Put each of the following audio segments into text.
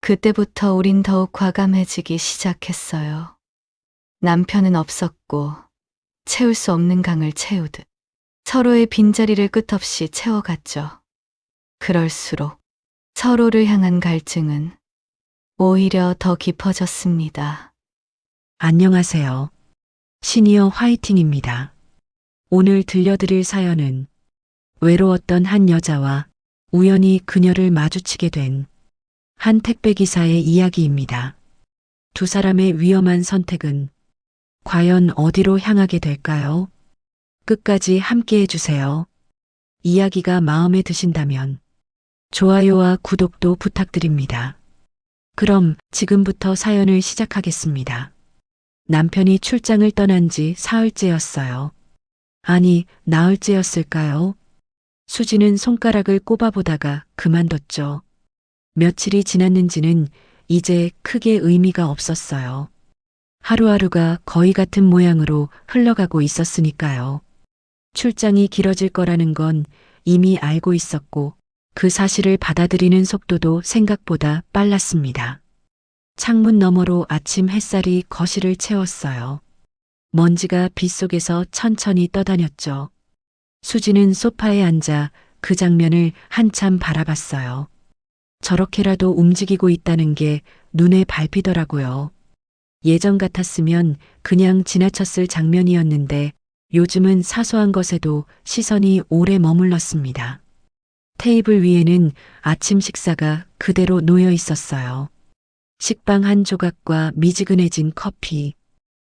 그때부터 우린 더욱 과감해지기 시작했어요. 남편은 없었고 채울 수 없는 강을 채우듯 서로의 빈자리를 끝없이 채워갔죠. 그럴수록 서로를 향한 갈증은 오히려 더 깊어졌습니다. 안녕하세요. 시니어 화이팅입니다. 오늘 들려드릴 사연은 외로웠던 한 여자와 우연히 그녀를 마주치게 된 한 택배기사의 이야기입니다. 두 사람의 위험한 선택은 과연 어디로 향하게 될까요? 끝까지 함께 해주세요. 이야기가 마음에 드신다면 좋아요와 구독도 부탁드립니다. 그럼 지금부터 사연을 시작하겠습니다. 남편이 출장을 떠난 지 사흘째였어요. 아니, 나흘째였을까요? 수지는 손가락을 꼽아보다가 그만뒀죠. 며칠이 지났는지는 이제 크게 의미가 없었어요. 하루하루가 거의 같은 모양으로 흘러가고 있었으니까요. 출장이 길어질 거라는 건 이미 알고 있었고 그 사실을 받아들이는 속도도 생각보다 빨랐습니다. 창문 너머로 아침 햇살이 거실을 채웠어요. 먼지가 빗속에서 천천히 떠다녔죠. 수지는 소파에 앉아 그 장면을 한참 바라봤어요. 저렇게라도 움직이고 있다는 게 눈에 밟히더라고요. 예전 같았으면 그냥 지나쳤을 장면이었는데 요즘은 사소한 것에도 시선이 오래 머물렀습니다. 테이블 위에는 아침 식사가 그대로 놓여 있었어요. 식빵 한 조각과 미지근해진 커피.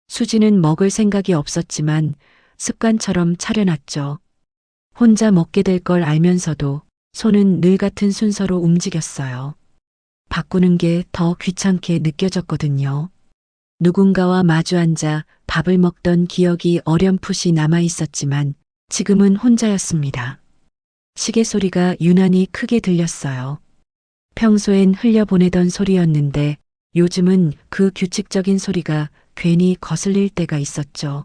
수지는 먹을 생각이 없었지만 습관처럼 차려놨죠. 혼자 먹게 될 걸 알면서도 손은 늘 같은 순서로 움직였어요. 바꾸는 게 더 귀찮게 느껴졌거든요. 누군가와 마주 앉아 밥을 먹던 기억이 어렴풋이 남아 있었지만 지금은 혼자였습니다. 시계 소리가 유난히 크게 들렸어요. 평소엔 흘려보내던 소리였는데 요즘은 그 규칙적인 소리가 괜히 거슬릴 때가 있었죠.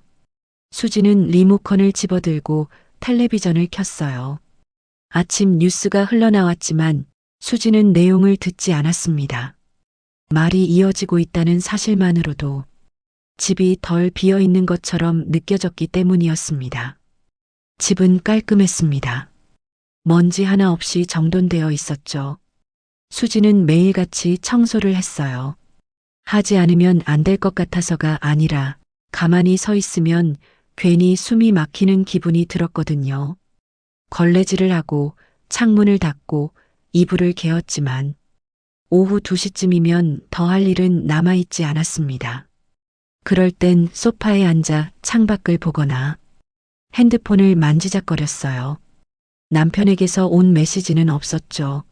수지는 리모컨을 집어들고 텔레비전을 켰어요. 아침 뉴스가 흘러나왔지만 수지는 내용을 듣지 않았습니다. 말이 이어지고 있다는 사실만으로도 집이 덜 비어 있는 것처럼 느껴졌기 때문이었습니다. 집은 깔끔했습니다. 먼지 하나 없이 정돈되어 있었죠. 수지는 매일같이 청소를 했어요. 하지 않으면 안 될 것 같아서가 아니라 가만히 서 있으면 괜히 숨이 막히는 기분이 들었거든요. 걸레질을 하고 창문을 닫고 이불을 개었지만 오후 2시쯤이면 더 할 일은 남아있지 않았습니다. 그럴 땐 소파에 앉아 창밖을 보거나 핸드폰을 만지작거렸어요. 남편에게서 온 메시지는 없었죠.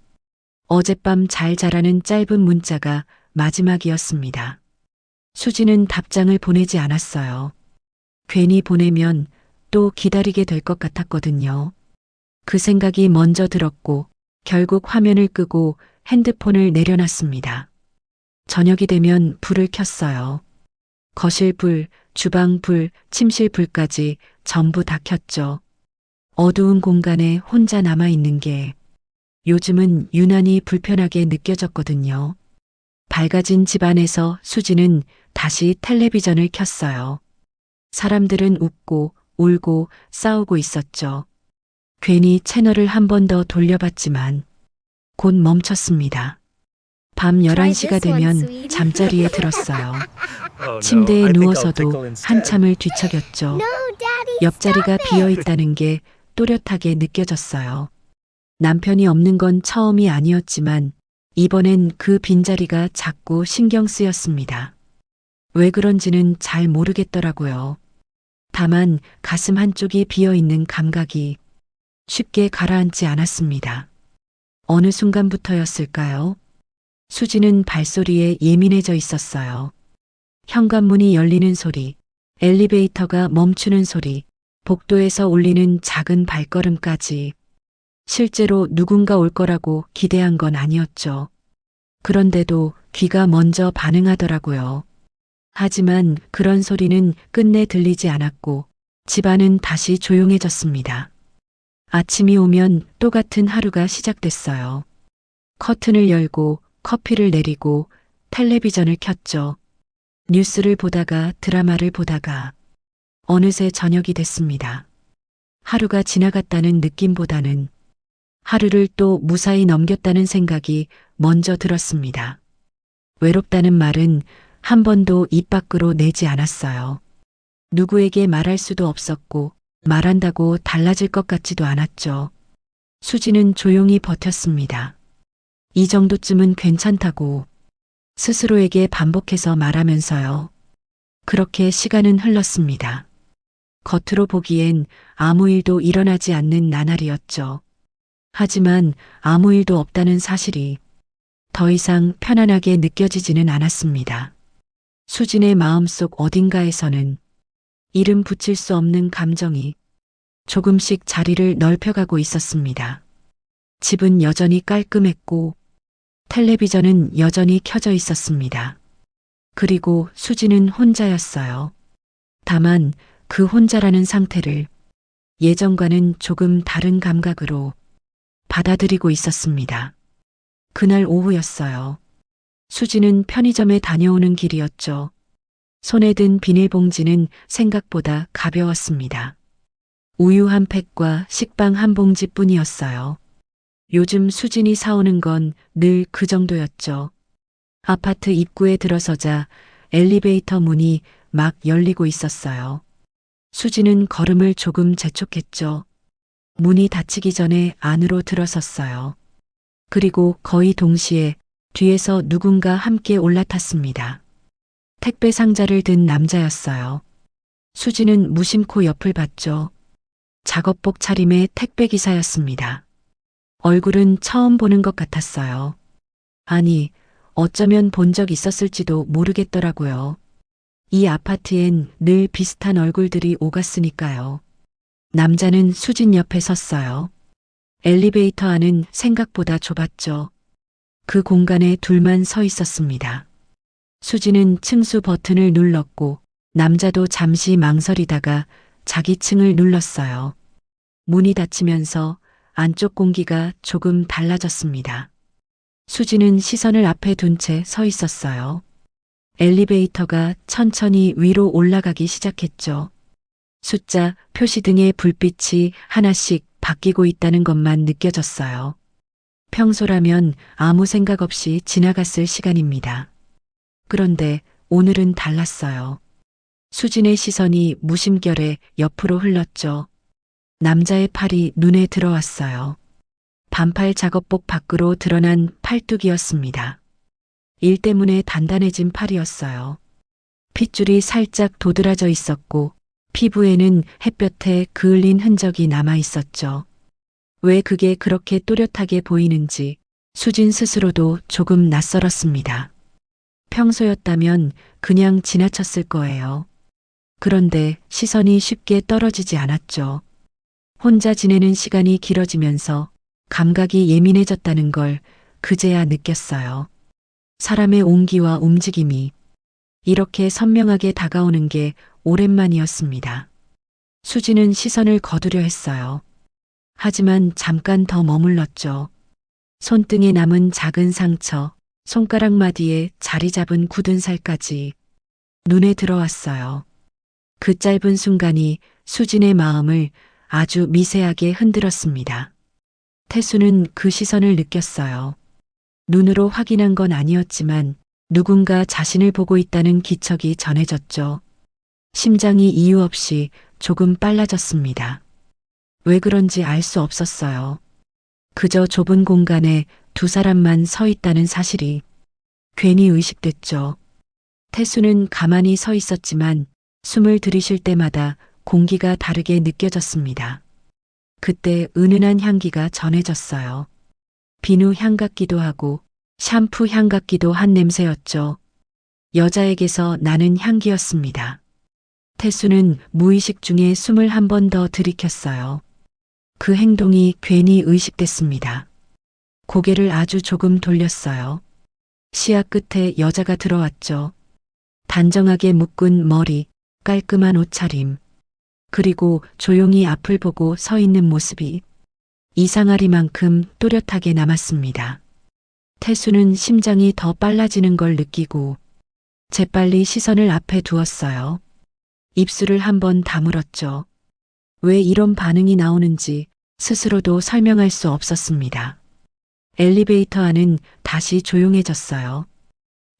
어젯밤 잘 자라는 짧은 문자가 마지막이었습니다. 수지는 답장을 보내지 않았어요. 괜히 보내면 또 기다리게 될 것 같았거든요. 그 생각이 먼저 들었고 결국 화면을 끄고 핸드폰을 내려놨습니다. 저녁이 되면 불을 켰어요. 거실 불, 주방 불, 침실 불까지 전부 다 켰죠. 어두운 공간에 혼자 남아있는 게 요즘은 유난히 불편하게 느껴졌거든요. 밝아진 집안에서 수지는 다시 텔레비전을 켰어요. 사람들은 웃고 울고 싸우고 있었죠. 괜히 채널을 한 번 더 돌려봤지만 곧 멈췄습니다. 밤 11시가 되면 잠자리에 들었어요. 침대에 누워서도 한참을 뒤척였죠. 옆자리가 비어 있다는 게 또렷하게 느껴졌어요. 남편이 없는 건 처음이 아니었지만 이번엔 그 빈자리가 자꾸 신경 쓰였습니다. 왜 그런지는 잘 모르겠더라고요. 다만 가슴 한쪽이 비어 있는 감각이 쉽게 가라앉지 않았습니다. 어느 순간부터였을까요? 수지는 발소리에 예민해져 있었어요. 현관문이 열리는 소리, 엘리베이터가 멈추는 소리, 복도에서 울리는 작은 발걸음까지 실제로 누군가 올 거라고 기대한 건 아니었죠. 그런데도 귀가 먼저 반응하더라고요. 하지만 그런 소리는 끝내 들리지 않았고 집안은 다시 조용해졌습니다. 아침이 오면 똑같은 하루가 시작됐어요. 커튼을 열고 커피를 내리고 텔레비전을 켰죠. 뉴스를 보다가 드라마를 보다가 어느새 저녁이 됐습니다. 하루가 지나갔다는 느낌보다는 하루를 또 무사히 넘겼다는 생각이 먼저 들었습니다. 외롭다는 말은 한 번도 입 밖으로 내지 않았어요. 누구에게 말할 수도 없었고 말한다고 달라질 것 같지도 않았죠. 수지는 조용히 버텼습니다. 이 정도쯤은 괜찮다고 스스로에게 반복해서 말하면서요. 그렇게 시간은 흘렀습니다. 겉으로 보기엔 아무 일도 일어나지 않는 나날이었죠. 하지만 아무 일도 없다는 사실이 더 이상 편안하게 느껴지지는 않았습니다. 수진의 마음속 어딘가에서는 이름 붙일 수 없는 감정이 조금씩 자리를 넓혀가고 있었습니다. 집은 여전히 깔끔했고 텔레비전은 여전히 켜져 있었습니다. 그리고 수지는 혼자였어요. 다만 그 혼자라는 상태를 예전과는 조금 다른 감각으로 받아들이고 있었습니다. 그날 오후였어요. 수지는 편의점에 다녀오는 길이었죠. 손에 든 비닐봉지는 생각보다 가벼웠습니다. 우유 한 팩과 식빵 한 봉지뿐이었어요. 요즘 수진이 사오는 건 늘 그 정도였죠. 아파트 입구에 들어서자 엘리베이터 문이 막 열리고 있었어요. 수지는 걸음을 조금 재촉했죠. 문이 닫히기 전에 안으로 들어섰어요. 그리고 거의 동시에 뒤에서 누군가 함께 올라탔습니다. 택배 상자를 든 남자였어요. 수지는 무심코 옆을 봤죠. 작업복 차림의 택배 기사였습니다. 얼굴은 처음 보는 것 같았어요. 아니, 어쩌면 본 적 있었을지도 모르겠더라고요. 이 아파트엔 늘 비슷한 얼굴들이 오갔으니까요. 남자는 수진 옆에 섰어요. 엘리베이터 안은 생각보다 좁았죠. 그 공간에 둘만 서 있었습니다. 수진은 층수 버튼을 눌렀고 남자도 잠시 망설이다가 자기 층을 눌렀어요. 문이 닫히면서 안쪽 공기가 조금 달라졌습니다. 수지는 시선을 앞에 둔 채 서 있었어요. 엘리베이터가 천천히 위로 올라가기 시작했죠. 숫자, 표시 등의 불빛이 하나씩 바뀌고 있다는 것만 느껴졌어요. 평소라면 아무 생각 없이 지나갔을 시간입니다. 그런데 오늘은 달랐어요. 수진의 시선이 무심결에 옆으로 흘렀죠. 남자의 팔이 눈에 들어왔어요. 반팔 작업복 밖으로 드러난 팔뚝이었습니다. 일 때문에 단단해진 팔이었어요. 핏줄이 살짝 도드라져 있었고 피부에는 햇볕에 그을린 흔적이 남아 있었죠. 왜 그게 그렇게 또렷하게 보이는지 수진 스스로도 조금 낯설었습니다. 평소였다면 그냥 지나쳤을 거예요. 그런데 시선이 쉽게 떨어지지 않았죠. 혼자 지내는 시간이 길어지면서 감각이 예민해졌다는 걸 그제야 느꼈어요. 사람의 온기와 움직임이 이렇게 선명하게 다가오는 게 오랜만이었습니다. 수지는 시선을 거두려 했어요. 하지만 잠깐 더 머물렀죠. 손등에 남은 작은 상처, 손가락 마디에 자리 잡은 굳은 살까지 눈에 들어왔어요. 그 짧은 순간이 수진의 마음을 아주 미세하게 흔들었습니다. 태수는 그 시선을 느꼈어요. 눈으로 확인한 건 아니었지만 누군가 자신을 보고 있다는 기척이 전해졌죠. 심장이 이유 없이 조금 빨라졌습니다. 왜 그런지 알 수 없었어요. 그저 좁은 공간에 두 사람만 서 있다는 사실이 괜히 의식됐죠. 태수는 가만히 서 있었지만 숨을 들이쉴 때마다 공기가 다르게 느껴졌습니다. 그때 은은한 향기가 전해졌어요. 비누 향 같기도 하고 샴푸 향 같기도 한 냄새였죠. 여자에게서 나는 향기였습니다. 태수는 무의식 중에 숨을 한 번 더 들이켰어요. 그 행동이 괜히 의식됐습니다. 고개를 아주 조금 돌렸어요. 시야 끝에 여자가 들어왔죠. 단정하게 묶은 머리, 깔끔한 옷차림, 그리고 조용히 앞을 보고 서 있는 모습이 이상하리만큼 또렷하게 남았습니다. 태수는 심장이 더 빨라지는 걸 느끼고 재빨리 시선을 앞에 두었어요. 입술을 한번 다물었죠. 왜 이런 반응이 나오는지 스스로도 설명할 수 없었습니다. 엘리베이터 안은 다시 조용해졌어요.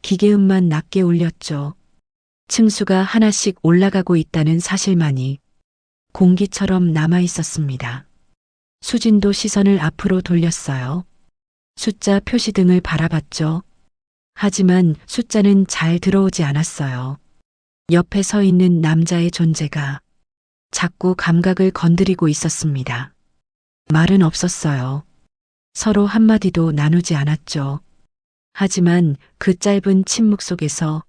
기계음만 낮게 울렸죠. 층수가 하나씩 올라가고 있다는 사실만이 공기처럼 남아 있었습니다. 수진도 시선을 앞으로 돌렸어요. 숫자 표시등을 바라봤죠. 하지만 숫자는 잘 들어오지 않았어요. 옆에 서 있는 남자의 존재가 자꾸 감각을 건드리고 있었습니다. 말은 없었어요. 서로 한마디도 나누지 않았죠. 하지만 그 짧은 침묵 속에서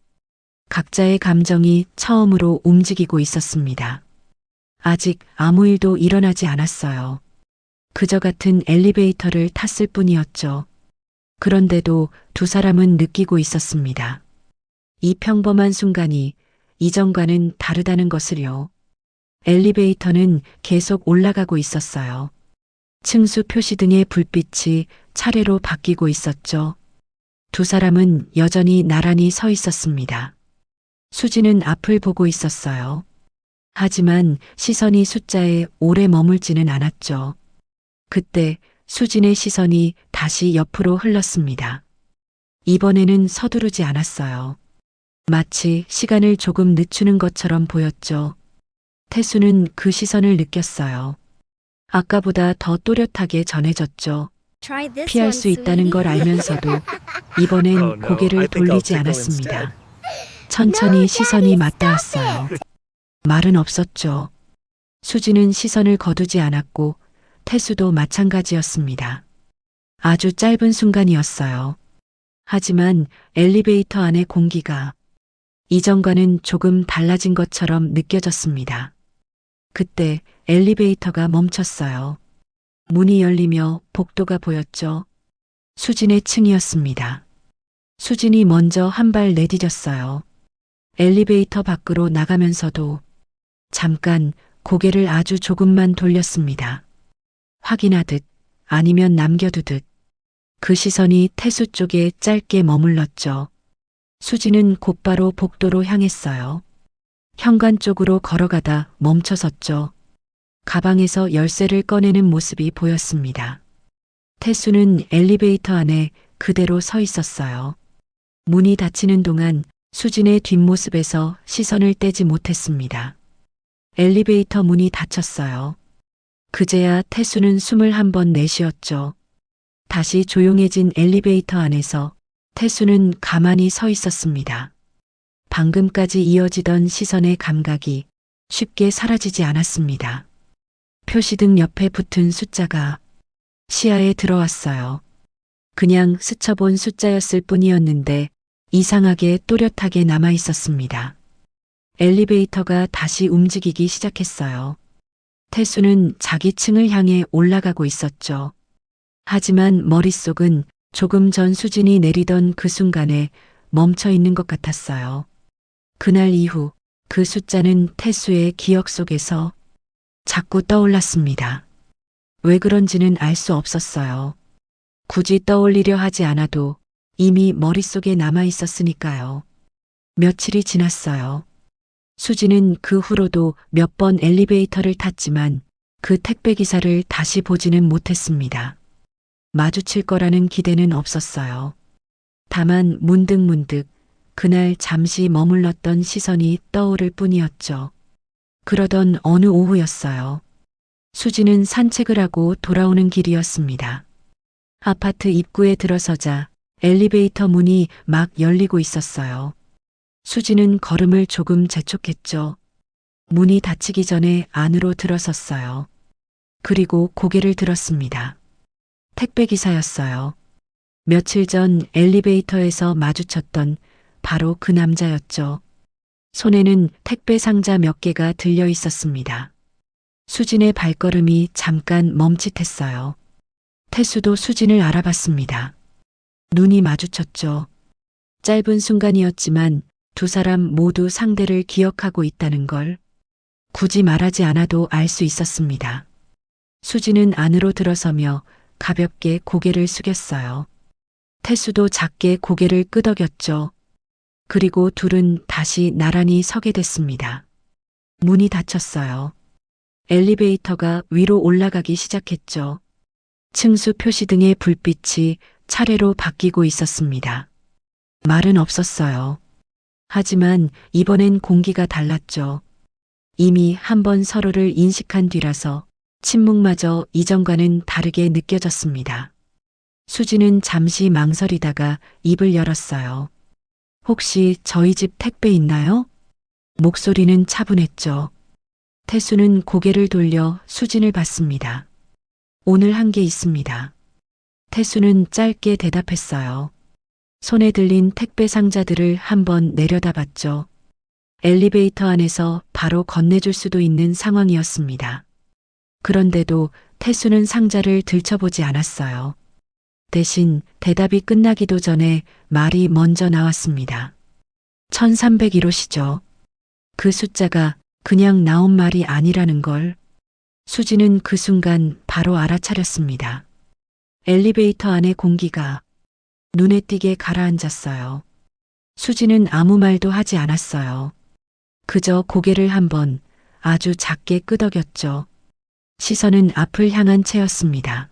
각자의 감정이 처음으로 움직이고 있었습니다. 아직 아무 일도 일어나지 않았어요. 그저 같은 엘리베이터를 탔을 뿐이었죠. 그런데도 두 사람은 느끼고 있었습니다. 이 평범한 순간이 이전과는 다르다는 것을요. 엘리베이터는 계속 올라가고 있었어요. 층수 표시등의 불빛이 차례로 바뀌고 있었죠. 두 사람은 여전히 나란히 서 있었습니다. 수지는 앞을 보고 있었어요. 하지만 시선이 숫자에 오래 머물지는 않았죠. 그때 수진의 시선이 다시 옆으로 흘렀습니다. 이번에는 서두르지 않았어요. 마치 시간을 조금 늦추는 것처럼 보였죠. 태수는 그 시선을 느꼈어요. 아까보다 더 또렷하게 전해졌죠. 피할 수 있다는 걸 알면서도 이번엔 고개를 돌리지 않았습니다. 천천히 시선이 맞닿았어요. 말은 없었죠. 수지는 시선을 거두지 않았고 태수도 마찬가지였습니다. 아주 짧은 순간이었어요. 하지만 엘리베이터 안의 공기가 이전과는 조금 달라진 것처럼 느껴졌습니다. 그때 엘리베이터가 멈췄어요. 문이 열리며 복도가 보였죠. 수진의 층이었습니다. 수진이 먼저 한 발 내디뎠어요. 엘리베이터 밖으로 나가면서도 잠깐 고개를 아주 조금만 돌렸습니다. 확인하듯 아니면 남겨두듯 그 시선이 태수 쪽에 짧게 머물렀죠. 수지는 곧바로 복도로 향했어요. 현관 쪽으로 걸어가다 멈춰섰죠. 가방에서 열쇠를 꺼내는 모습이 보였습니다. 태수는 엘리베이터 안에 그대로 서 있었어요. 문이 닫히는 동안 수진의 뒷모습에서 시선을 떼지 못했습니다. 엘리베이터 문이 닫혔어요. 그제야 태수는 숨을 한번 내쉬었죠. 다시 조용해진 엘리베이터 안에서 태수는 가만히 서 있었습니다. 방금까지 이어지던 시선의 감각이 쉽게 사라지지 않았습니다. 표시등 옆에 붙은 숫자가 시야에 들어왔어요. 그냥 스쳐본 숫자였을 뿐이었는데 이상하게 또렷하게 남아 있었습니다. 엘리베이터가 다시 움직이기 시작했어요. 태수는 자기 층을 향해 올라가고 있었죠. 하지만 머릿속은 조금 전 수진이 내리던 그 순간에 멈춰 있는 것 같았어요. 그날 이후 그 숫자는 태수의 기억 속에서 자꾸 떠올랐습니다. 왜 그런지는 알 수 없었어요. 굳이 떠올리려 하지 않아도 이미 머릿속에 남아 있었으니까요. 며칠이 지났어요. 수지는 그 후로도 몇 번 엘리베이터를 탔지만 그 택배 기사를 다시 보지는 못했습니다. 마주칠 거라는 기대는 없었어요. 다만 문득문득 그날 잠시 머물렀던 시선이 떠오를 뿐이었죠. 그러던 어느 오후였어요. 수지는 산책을 하고 돌아오는 길이었습니다. 아파트 입구에 들어서자 엘리베이터 문이 막 열리고 있었어요. 수지는 걸음을 조금 재촉했죠. 문이 닫히기 전에 안으로 들어섰어요. 그리고 고개를 들었습니다. 택배기사였어요. 며칠 전 엘리베이터에서 마주쳤던 바로 그 남자였죠. 손에는 택배 상자 몇 개가 들려 있었습니다. 수진의 발걸음이 잠깐 멈칫했어요. 태수도 수진을 알아봤습니다. 눈이 마주쳤죠. 짧은 순간이었지만 두 사람 모두 상대를 기억하고 있다는 걸 굳이 말하지 않아도 알 수 있었습니다. 수진은 안으로 들어서며 가볍게 고개를 숙였어요. 태수도 작게 고개를 끄덕였죠. 그리고 둘은 다시 나란히 서게 됐습니다. 문이 닫혔어요. 엘리베이터가 위로 올라가기 시작했죠. 층수 표시 등의 불빛이 차례로 바뀌고 있었습니다. 말은 없었어요. 하지만 이번엔 공기가 달랐죠. 이미 한 번 서로를 인식한 뒤라서 침묵마저 이전과는 다르게 느껴졌습니다. 수지는 잠시 망설이다가 입을 열었어요. 혹시 저희 집 택배 있나요? 목소리는 차분했죠. 태수는 고개를 돌려 수진을 봤습니다. 오늘 한 게 있습니다. 태수는 짧게 대답했어요. 손에 들린 택배 상자들을 한번 내려다봤죠. 엘리베이터 안에서 바로 건네줄 수도 있는 상황이었습니다. 그런데도 태수는 상자를 들춰보지 않았어요. 대신 대답이 끝나기도 전에 말이 먼저 나왔습니다. 1301호시죠. 그 숫자가 그냥 나온 말이 아니라는 걸 수지는 그 순간 바로 알아차렸습니다. 엘리베이터 안의 공기가 눈에 띄게 가라앉았어요. 수지는 아무 말도 하지 않았어요. 그저 고개를 한번 아주 작게 끄덕였죠. 시선은 앞을 향한 채였습니다.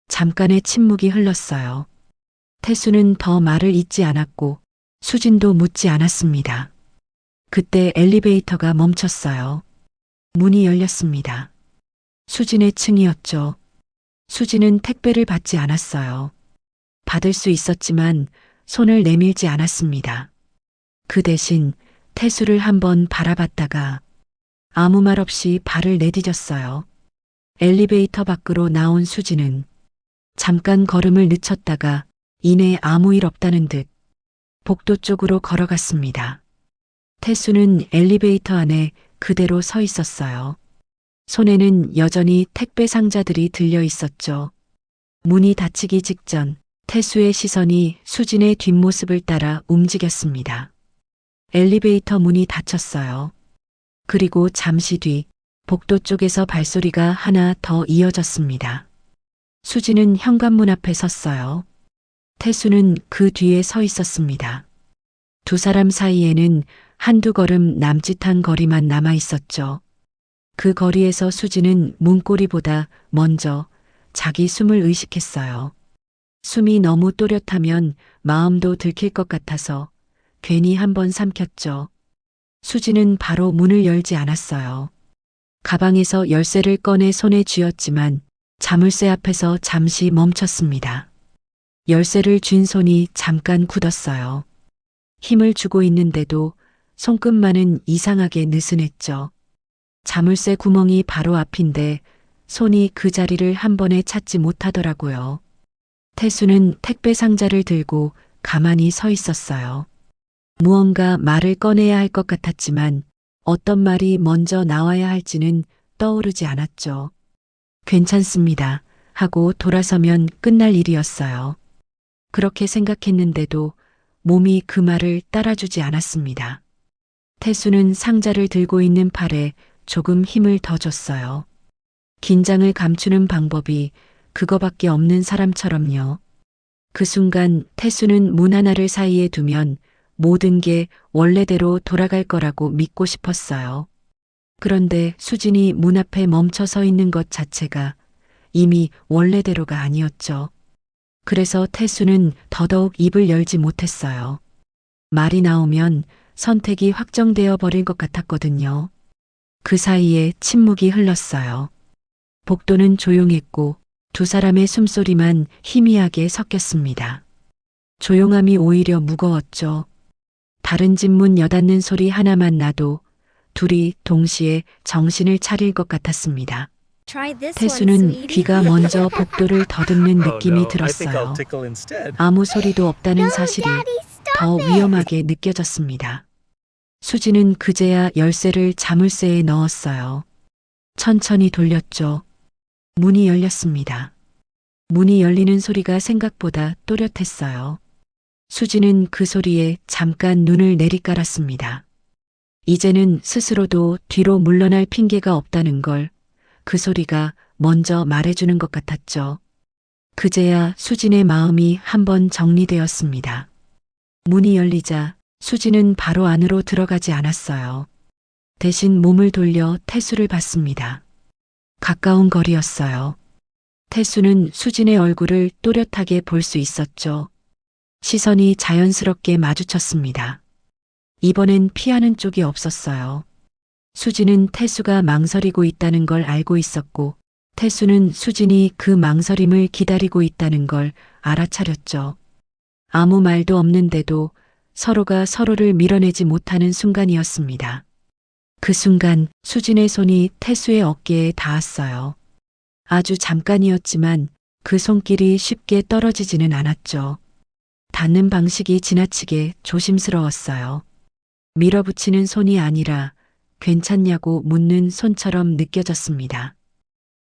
잠깐의 침묵이 흘렀어요. 태수는 더 말을 잇지 않았고 수진도 묻지 않았습니다. 그때 엘리베이터가 멈췄어요. 문이 열렸습니다. 수진의 층이었죠. 수진은 택배를 받지 않았어요. 받을 수 있었지만 손을 내밀지 않았습니다. 그 대신 태수를 한번 바라봤다가 아무 말 없이 발을 내디뎠어요. 엘리베이터 밖으로 나온 수진은 잠깐 걸음을 늦췄다가 이내 아무 일 없다는 듯 복도 쪽으로 걸어갔습니다. 태수는 엘리베이터 안에 그대로 서 있었어요. 손에는 여전히 택배 상자들이 들려 있었죠. 문이 닫히기 직전 태수의 시선이 수진의 뒷모습을 따라 움직였습니다. 엘리베이터 문이 닫혔어요. 그리고 잠시 뒤 복도 쪽에서 발소리가 하나 더 이어졌습니다. 수진은 현관문 앞에 섰어요. 태수는 그 뒤에 서 있었습니다. 두 사람 사이에는 한두 걸음 남짓한 거리만 남아 있었죠. 그 거리에서 수진은 문고리보다 먼저 자기 숨을 의식했어요. 숨이 너무 또렷하면 마음도 들킬 것 같아서 괜히 한번 삼켰죠. 수진은 바로 문을 열지 않았어요. 가방에서 열쇠를 꺼내 손에 쥐었지만 자물쇠 앞에서 잠시 멈췄습니다. 열쇠를 쥔 손이 잠깐 굳었어요. 힘을 주고 있는데도 손끝만은 이상하게 느슨했죠. 자물쇠 구멍이 바로 앞인데 손이 그 자리를 한 번에 찾지 못하더라고요. 태수는 택배 상자를 들고 가만히 서 있었어요. 무언가 말을 꺼내야 할 것 같았지만 어떤 말이 먼저 나와야 할지는 떠오르지 않았죠. 괜찮습니다. 하고 돌아서면 끝날 일이었어요. 그렇게 생각했는데도 몸이 그 말을 따라주지 않았습니다. 태수는 상자를 들고 있는 팔에 조금 힘을 더 줬어요. 긴장을 감추는 방법이 그거밖에 없는 사람처럼요. 그 순간 태수는 문 하나를 사이에 두면 모든 게 원래대로 돌아갈 거라고 믿고 싶었어요. 그런데 수진이 문 앞에 멈춰 서 있는 것 자체가 이미 원래대로가 아니었죠. 그래서 태수는 더더욱 입을 열지 못했어요. 말이 나오면 선택이 확정되어 버릴 것 같았거든요. 그 사이에 침묵이 흘렀어요. 복도는 조용했고 두 사람의 숨소리만 희미하게 섞였습니다. 조용함이 오히려 무거웠죠. 다른 집 문 여닫는 소리 하나만 나도 둘이 동시에 정신을 차릴 것 같았습니다. 태수는 귀가 먼저 복도를 더듬는 느낌이 들었어요. 아무 소리도 없다는 사실이 더 위험하게 느껴졌습니다. 수지는 그제야 열쇠를 자물쇠에 넣었어요. 천천히 돌렸죠. 문이 열렸습니다. 문이 열리는 소리가 생각보다 또렷했어요. 수지는 그 소리에 잠깐 눈을 내리깔았습니다. 이제는 스스로도 뒤로 물러날 핑계가 없다는 걸 그 소리가 먼저 말해주는 것 같았죠. 그제야 수진의 마음이 한번 정리되었습니다. 문이 열리자 수진은 바로 안으로 들어가지 않았어요. 대신 몸을 돌려 태수를 봤습니다. 가까운 거리였어요. 태수는 수진의 얼굴을 또렷하게 볼 수 있었죠. 시선이 자연스럽게 마주쳤습니다. 이번엔 피하는 쪽이 없었어요. 수진은 태수가 망설이고 있다는 걸 알고 있었고, 태수는 수진이 그 망설임을 기다리고 있다는 걸 알아차렸죠. 아무 말도 없는데도 서로가 서로를 밀어내지 못하는 순간이었습니다. 그 순간 수진의 손이 태수의 어깨에 닿았어요. 아주 잠깐이었지만 그 손길이 쉽게 떨어지지는 않았죠. 닿는 방식이 지나치게 조심스러웠어요. 밀어붙이는 손이 아니라 괜찮냐고 묻는 손처럼 느껴졌습니다.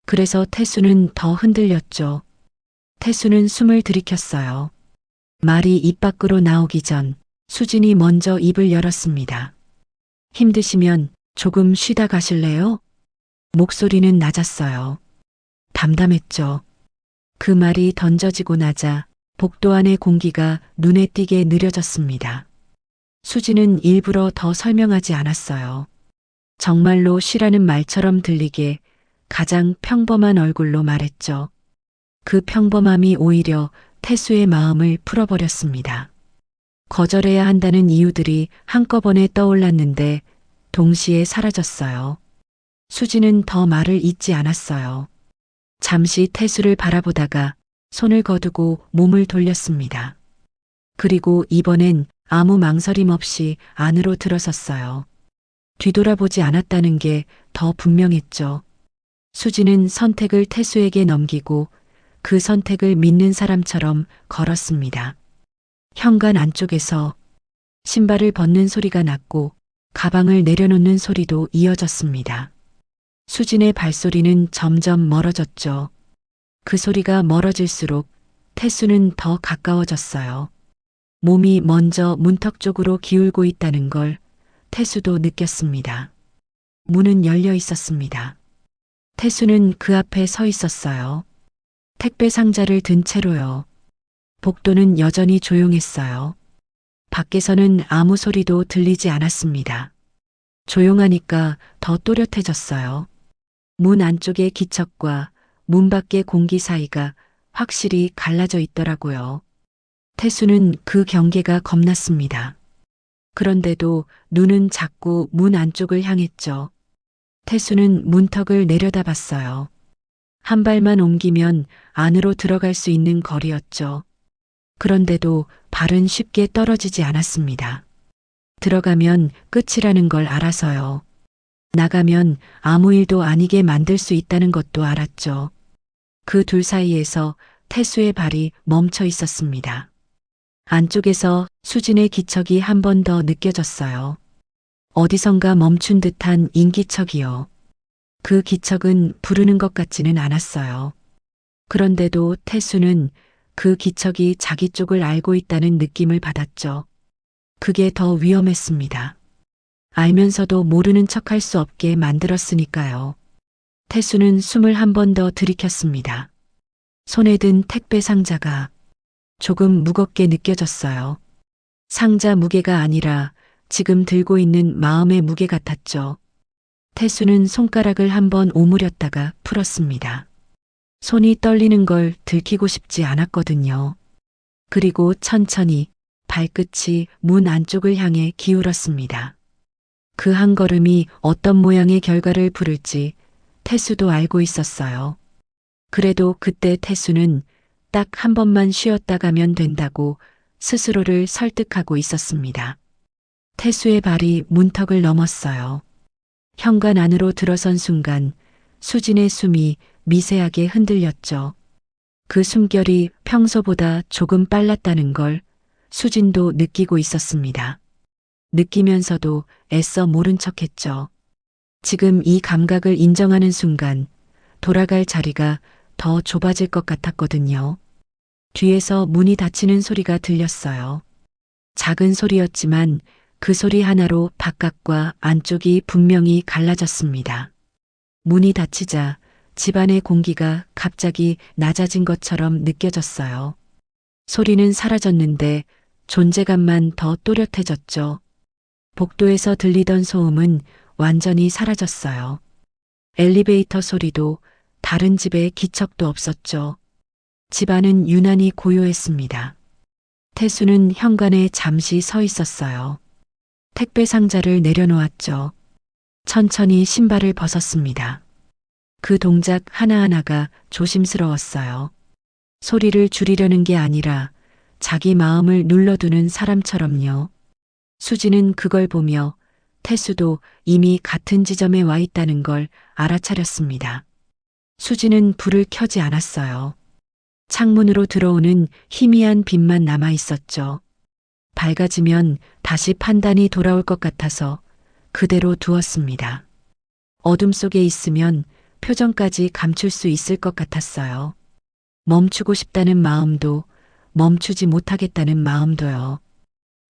그래서 태수는 더 흔들렸죠. 태수는 숨을 들이켰어요. 말이 입 밖으로 나오기 전 수진이 먼저 입을 열었습니다. 힘드시면 조금 쉬다 가실래요? 목소리는 낮았어요. 담담했죠. 그 말이 던져지고 나자 복도 안의 공기가 눈에 띄게 느려졌습니다. 수진은 일부러 더 설명하지 않았어요. 정말로 쉬라는 말처럼 들리게 가장 평범한 얼굴로 말했죠. 그 평범함이 오히려 태수의 마음을 풀어버렸습니다. 거절해야 한다는 이유들이 한꺼번에 떠올랐는데 동시에 사라졌어요. 수진은 더 말을 잇지 않았어요. 잠시 태수를 바라보다가 손을 거두고 몸을 돌렸습니다. 그리고 이번엔 아무 망설임 없이 안으로 들어섰어요. 뒤돌아보지 않았다는 게 더 분명했죠. 수진은 선택을 태수에게 넘기고 그 선택을 믿는 사람처럼 걸었습니다. 현관 안쪽에서 신발을 벗는 소리가 났고 가방을 내려놓는 소리도 이어졌습니다. 수진의 발소리는 점점 멀어졌죠. 그 소리가 멀어질수록 태수는 더 가까워졌어요. 몸이 먼저 문턱 쪽으로 기울고 있다는 걸 태수도 느꼈습니다. 문은 열려 있었습니다. 태수는 그 앞에 서 있었어요. 택배 상자를 든 채로요. 복도는 여전히 조용했어요. 밖에서는 아무 소리도 들리지 않았습니다. 조용하니까 더 또렷해졌어요. 문 안쪽의 기척과 문 밖의 공기 사이가 확실히 갈라져 있더라고요. 태수는 그 경계가 겁났습니다. 그런데도 눈은 자꾸 문 안쪽을 향했죠. 태수는 문턱을 내려다봤어요. 한 발만 옮기면 안으로 들어갈 수 있는 거리였죠. 그런데도 발은 쉽게 떨어지지 않았습니다. 들어가면 끝이라는 걸 알아서요. 나가면 아무 일도 아니게 만들 수 있다는 것도 알았죠. 그 둘 사이에서 태수의 발이 멈춰 있었습니다. 안쪽에서 수진의 기척이 한 번 더 느껴졌어요. 어디선가 멈춘 듯한 인기척이요. 그 기척은 부르는 것 같지는 않았어요. 그런데도 태수는 그 기척이 자기 쪽을 알고 있다는 느낌을 받았죠. 그게 더 위험했습니다. 알면서도 모르는 척할 수 없게 만들었으니까요. 태수는 숨을 한 번 더 들이켰습니다. 손에 든 택배 상자가 조금 무겁게 느껴졌어요. 상자 무게가 아니라 지금 들고 있는 마음의 무게 같았죠. 태수는 손가락을 한번 오므렸다가 풀었습니다. 손이 떨리는 걸 들키고 싶지 않았거든요. 그리고 천천히 발끝이 문 안쪽을 향해 기울었습니다. 그 한 걸음이 어떤 모양의 결과를 부를지 태수도 알고 있었어요. 그래도 그때 태수는 딱 한 번만 쉬었다 가면 된다고 스스로를 설득하고 있었습니다. 태수의 발이 문턱을 넘었어요. 현관 안으로 들어선 순간 수진의 숨이 미세하게 흔들렸죠. 그 숨결이 평소보다 조금 빨랐다는 걸 수진도 느끼고 있었습니다. 느끼면서도 애써 모른 척했죠. 지금 이 감각을 인정하는 순간 돌아갈 자리가 더 좁아질 것 같았거든요. 뒤에서 문이 닫히는 소리가 들렸어요. 작은 소리였지만 그 소리 하나로 바깥과 안쪽이 분명히 갈라졌습니다. 문이 닫히자 집안의 공기가 갑자기 낮아진 것처럼 느껴졌어요. 소리는 사라졌는데 존재감만 더 또렷해졌죠. 복도에서 들리던 소음은 완전히 사라졌어요. 엘리베이터 소리도 다른 집에 기척도 없었죠. 집안은 유난히 고요했습니다. 태수는 현관에 잠시 서 있었어요. 택배 상자를 내려놓았죠. 천천히 신발을 벗었습니다. 그 동작 하나하나가 조심스러웠어요. 소리를 줄이려는 게 아니라 자기 마음을 눌러두는 사람처럼요. 수지는 그걸 보며 태수도 이미 같은 지점에 와 있다는 걸 알아차렸습니다. 수지는 불을 켜지 않았어요. 창문으로 들어오는 희미한 빛만 남아 있었죠. 밝아지면 다시 판단이 돌아올 것 같아서 그대로 두었습니다. 어둠 속에 있으면 표정까지 감출 수 있을 것 같았어요. 멈추고 싶다는 마음도 멈추지 못하겠다는 마음도요.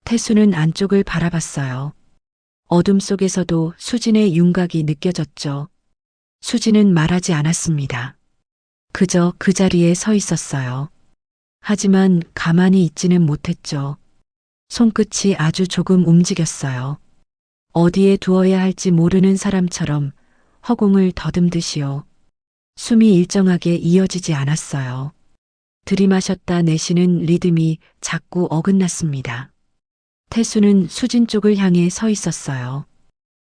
태수는 안쪽을 바라봤어요. 어둠 속에서도 수진의 윤곽이 느껴졌죠. 수진은 말하지 않았습니다. 그저 그 자리에 서 있었어요. 하지만 가만히 있지는 못했죠. 손끝이 아주 조금 움직였어요. 어디에 두어야 할지 모르는 사람처럼 허공을 더듬듯이요. 숨이 일정하게 이어지지 않았어요. 들이마셨다 내쉬는 리듬이 자꾸 어긋났습니다. 태수는 수진 쪽을 향해 서 있었어요.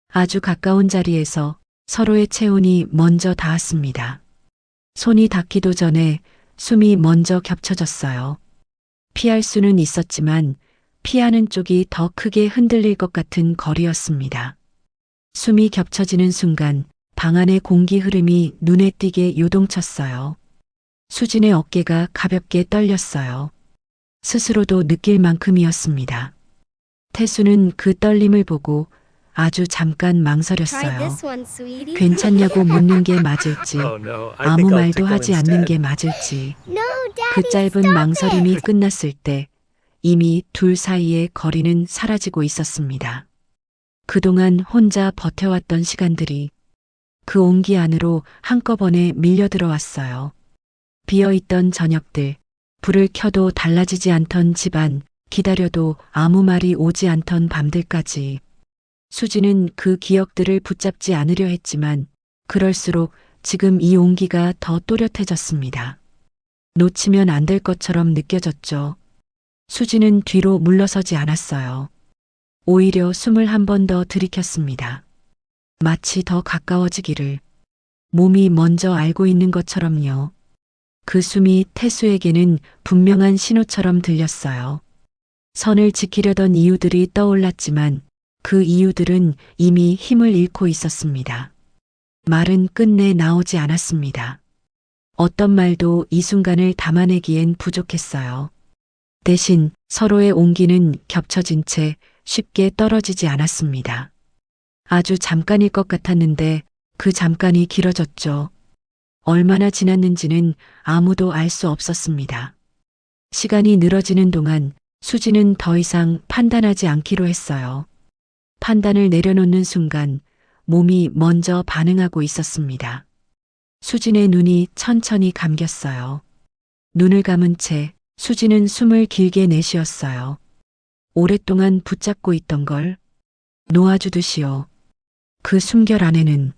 아주 가까운 자리에서 서로의 체온이 먼저 닿았습니다. 손이 닿기도 전에 숨이 먼저 겹쳐졌어요. 피할 수는 있었지만 피하는 쪽이 더 크게 흔들릴 것 같은 거리였습니다. 숨이 겹쳐지는 순간 방 안의 공기 흐름이 눈에 띄게 요동쳤어요. 수진의 어깨가 가볍게 떨렸어요. 스스로도 느낄 만큼이었습니다. 태수는 그 떨림을 보고 아주 잠깐 망설였어요. 괜찮냐고 묻는 게 맞을지, 아무 말도 하지 않는 게 맞을지. 그 짧은 망설임이 끝났을 때 이미 둘 사이의 거리는 사라지고 있었습니다. 그동안 혼자 버텨왔던 시간들이 그 온기 안으로 한꺼번에 밀려들어왔어요. 비어있던 저녁들, 불을 켜도 달라지지 않던 집안, 기다려도 아무 말이 오지 않던 밤들까지. 수지는 그 기억들을 붙잡지 않으려 했지만 그럴수록 지금 이 온기가 더 또렷해졌습니다. 놓치면 안 될 것처럼 느껴졌죠. 수지는 뒤로 물러서지 않았어요. 오히려 숨을 한 번 더 들이켰습니다. 마치 더 가까워지기를 몸이 먼저 알고 있는 것처럼요. 그 숨이 태수에게는 분명한 신호처럼 들렸어요. 선을 지키려던 이유들이 떠올랐지만 그 이유들은 이미 힘을 잃고 있었습니다. 말은 끝내 나오지 않았습니다. 어떤 말도 이 순간을 담아내기엔 부족했어요. 대신 서로의 온기는 겹쳐진 채 쉽게 떨어지지 않았습니다. 아주 잠깐일 것 같았는데 그 잠깐이 길어졌죠. 얼마나 지났는지는 아무도 알 수 없었습니다. 시간이 늘어지는 동안 수지는 더 이상 판단하지 않기로 했어요. 판단을 내려놓는 순간 몸이 먼저 반응하고 있었습니다. 수진의 눈이 천천히 감겼어요. 눈을 감은 채 수진은 숨을 길게 내쉬었어요. 오랫동안 붙잡고 있던 걸 놓아주듯이요. 그 숨결 안에는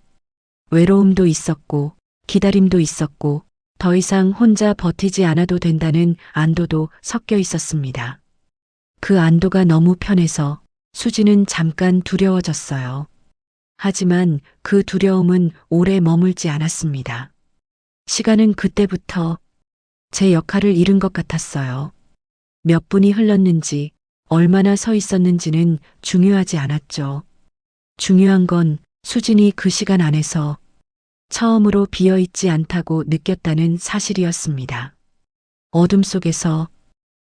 외로움도 있었고 기다림도 있었고 더 이상 혼자 버티지 않아도 된다는 안도도 섞여 있었습니다. 그 안도가 너무 편해서 수지는 잠깐 두려워졌어요. 하지만 그 두려움은 오래 머물지 않았습니다. 시간은 그때부터 제 역할을 잃은 것 같았어요. 몇 분이 흘렀는지 얼마나 서 있었는지는 중요하지 않았죠. 중요한 건 수진이 그 시간 안에서 처음으로 비어있지 않다고 느꼈다는 사실이었습니다. 어둠 속에서